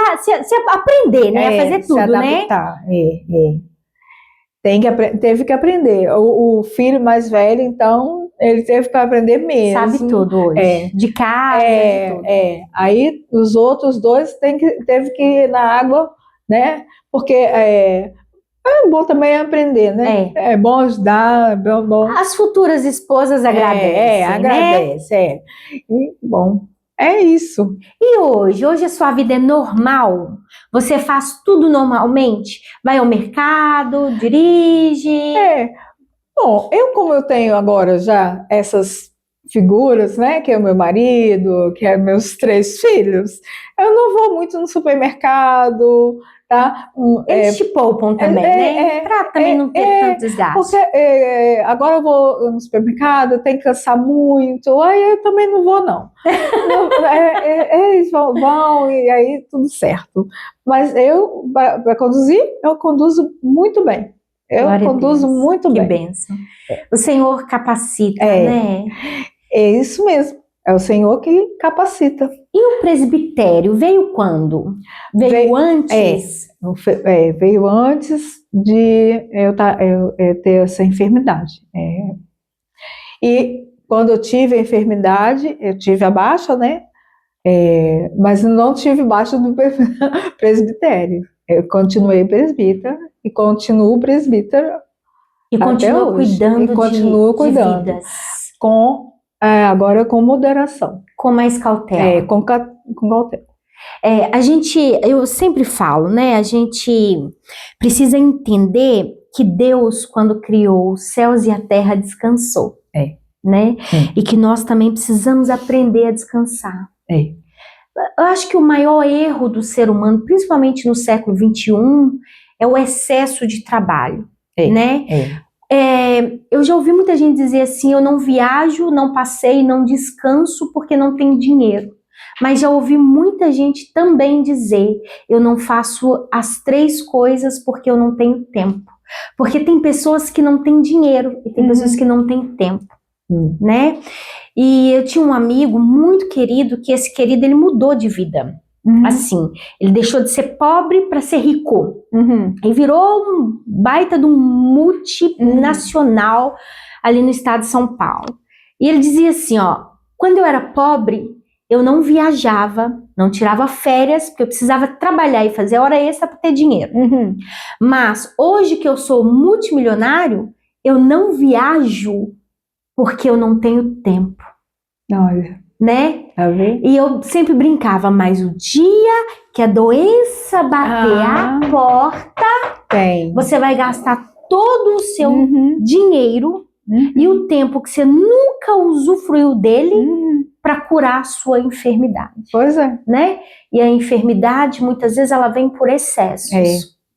aprender, né? A fazer tudo, se adaptar, né? Teve que aprender. O filho mais velho, então, ele teve que aprender mesmo. Sabe tudo hoje. De casa, de tudo. Aí os outros 2 teve que ir na água, né? Porque é bom também aprender, né? É bom ajudar, é bom. As futuras esposas agradecem, agradece, né? E, bom, é isso. E hoje a sua vida é normal? Você faz tudo normalmente? Vai ao mercado, dirige? Bom, como eu tenho agora já essas figuras, né, que é o meu marido, que é meus 3 filhos, eu não vou muito no supermercado, tá? Eles te poupam também, né? Para também não ter tanto desgaste. Porque agora eu vou no supermercado, tem que cansar muito, aí eu também não vou, não. Eles vão e aí tudo certo. Mas para conduzir, eu conduzo muito bem. Eu conduzo muito bem. Que bênção. O Senhor capacita, né? É isso mesmo. É o Senhor que capacita. E o presbitério veio quando? Veio antes? Veio antes de eu ter essa enfermidade. E quando eu tive a enfermidade, eu tive a baixa, né? Mas não tive baixa do presbitério. Eu continuei presbítera e continuo presbítera. E continua cuidando de vidas. Agora com moderação. Com mais cautela. Com cautela. Eu sempre falo, né? A gente precisa entender que Deus, quando criou os céus e a terra, descansou. Né? E que nós também precisamos aprender a descansar. Eu acho que o maior erro do ser humano, principalmente no século XXI, é o excesso de trabalho, né? Eu já ouvi muita gente dizer assim, eu não viajo, não passeio, não descanso porque não tenho dinheiro. Mas já ouvi muita gente também dizer, eu não faço as 3 coisas porque eu não tenho tempo. Porque tem pessoas que não têm dinheiro e tem pessoas que não têm tempo, né? E eu tinha um amigo muito querido, que esse querido, ele mudou de vida. Assim, ele deixou de ser pobre para ser rico. E virou um baita de um multinacional ali no estado de São Paulo. E ele dizia assim, quando eu era pobre, eu não viajava, não tirava férias, porque eu precisava trabalhar e fazer hora extra para ter dinheiro. Mas hoje que eu sou multimilionário, eu não viajo porque eu não tenho tempo, Olha, né? tá vendo? E eu sempre brincava, mas o dia que a doença bater a porta, você vai gastar todo o seu dinheiro e o tempo que você nunca usufruiu dele para curar a sua enfermidade. Pois é. Né? E a enfermidade, muitas vezes, ela vem por excessos,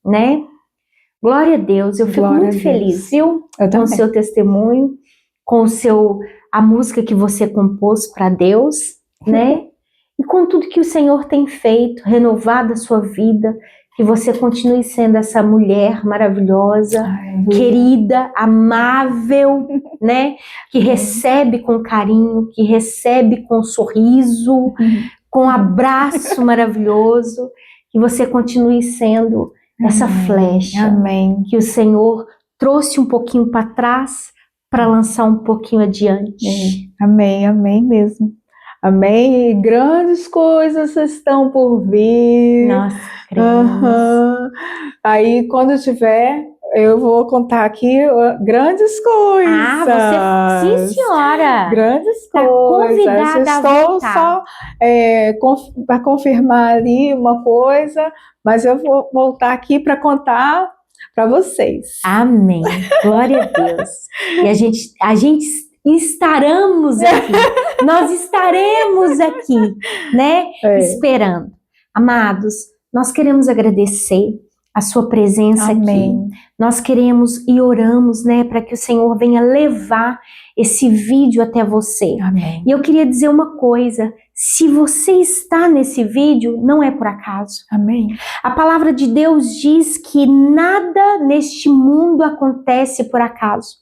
né? Glória a Deus, eu fico muito feliz, viu? Com o seu testemunho, com a música que você compôs para Deus, né? E com tudo que o Senhor tem feito, renovado a sua vida, que você continue sendo essa mulher maravilhosa, querida, amável, né? Que recebe com carinho, que recebe com sorriso, com abraço maravilhoso, que você continue sendo essa flecha que o Senhor trouxe um pouquinho para trás para lançar um pouquinho adiante. Amém, amém mesmo. Amém. E grandes coisas estão por vir. Nós cremos. Aí, quando tiver, eu vou contar aqui grandes coisas. Sim, senhora. Grandes tá coisas. Convidada Estou só para confirmar ali uma coisa, mas eu vou voltar aqui para contar para vocês. Amém. Glória a Deus. E a gente estaremos aqui. Nós estaremos aqui, né? Esperando. Amados, nós queremos agradecer a sua presença aqui. Nós queremos e oramos, né, para que o Senhor venha levar esse vídeo até você. Amém. E eu queria dizer uma coisa, se você está nesse vídeo, não é por acaso. Amém. A palavra de Deus diz que nada neste mundo acontece por acaso,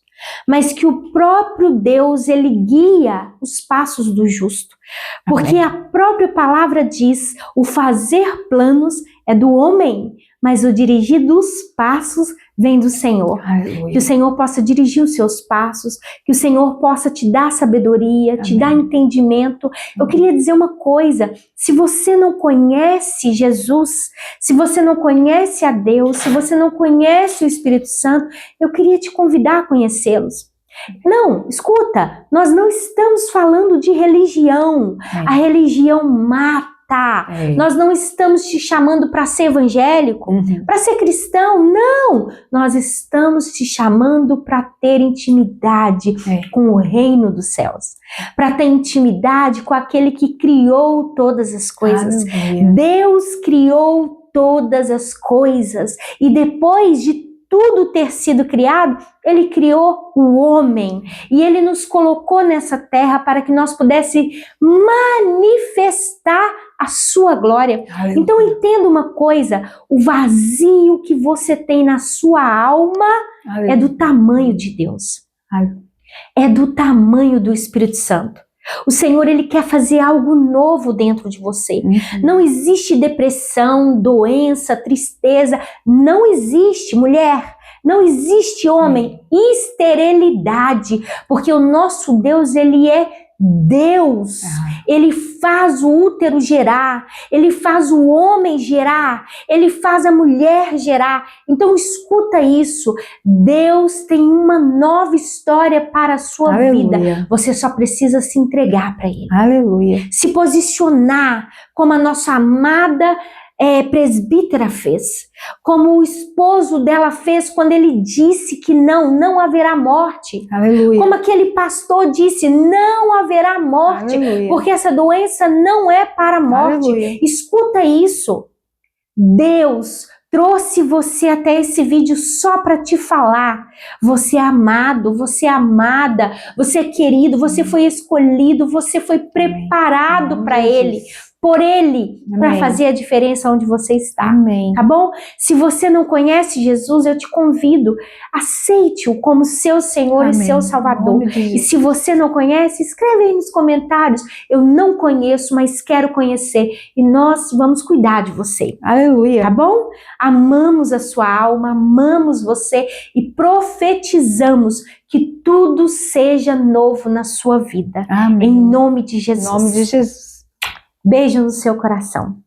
mas que o próprio Deus, ele guia os passos do justo. Porque a própria palavra diz, o fazer planos é do homem, mas o dirigir dos passos vem do Senhor. Aleluia. Que o Senhor possa dirigir os seus passos, que o Senhor possa te dar sabedoria, te dar entendimento. Eu queria dizer uma coisa, se você não conhece Jesus, se você não conhece a Deus, se você não conhece o Espírito Santo, eu queria te convidar a conhecê-los. Não, escuta, nós não estamos falando de religião. A religião mata. Nós não estamos te chamando para ser evangélico, para ser cristão, não. Nós estamos te chamando para ter intimidade com o reino dos céus, para ter intimidade com aquele que criou todas as coisas. Aleluia. Deus criou todas as coisas e depois de tudo ter sido criado, ele criou o homem e ele nos colocou nessa terra para que nós pudéssemos manifestar a sua glória. Aleluia. Então entenda uma coisa, o vazio que você tem na sua alma é do tamanho de Deus. É do tamanho do Espírito Santo. O Senhor, ele quer fazer algo novo dentro de você. Não existe depressão, doença, tristeza. Não existe, mulher. Não existe, homem, esterilidade. Porque o nosso Deus, ele é Deus. Ele faz o útero gerar. Ele faz o homem gerar. Ele faz a mulher gerar. Então escuta isso. Deus tem uma nova história para a sua vida. Você só precisa se entregar para Ele. Aleluia. Se posicionar como a nossa amada presbítera fez, como o esposo dela fez quando ele disse que não haverá morte. Aleluia. Como aquele pastor disse, não haverá morte, porque essa doença não é para a morte. Aleluia. Escuta isso. Deus trouxe você até esse vídeo só para te falar. Você é amado, você é amada, você é querido, você foi escolhido, você foi preparado para Ele. Por Ele, para fazer a diferença onde você está. Amém. Tá bom? Se você não conhece Jesus, eu te convido, aceite-o como seu Senhor e seu Salvador. E se você não conhece, escreve aí nos comentários. Eu não conheço, mas quero conhecer. E nós vamos cuidar de você. Aleluia. Tá bom? Amamos a sua alma, amamos você e profetizamos que tudo seja novo na sua vida. Amém. Em nome de Jesus. Em nome de Jesus. Beijo no seu coração.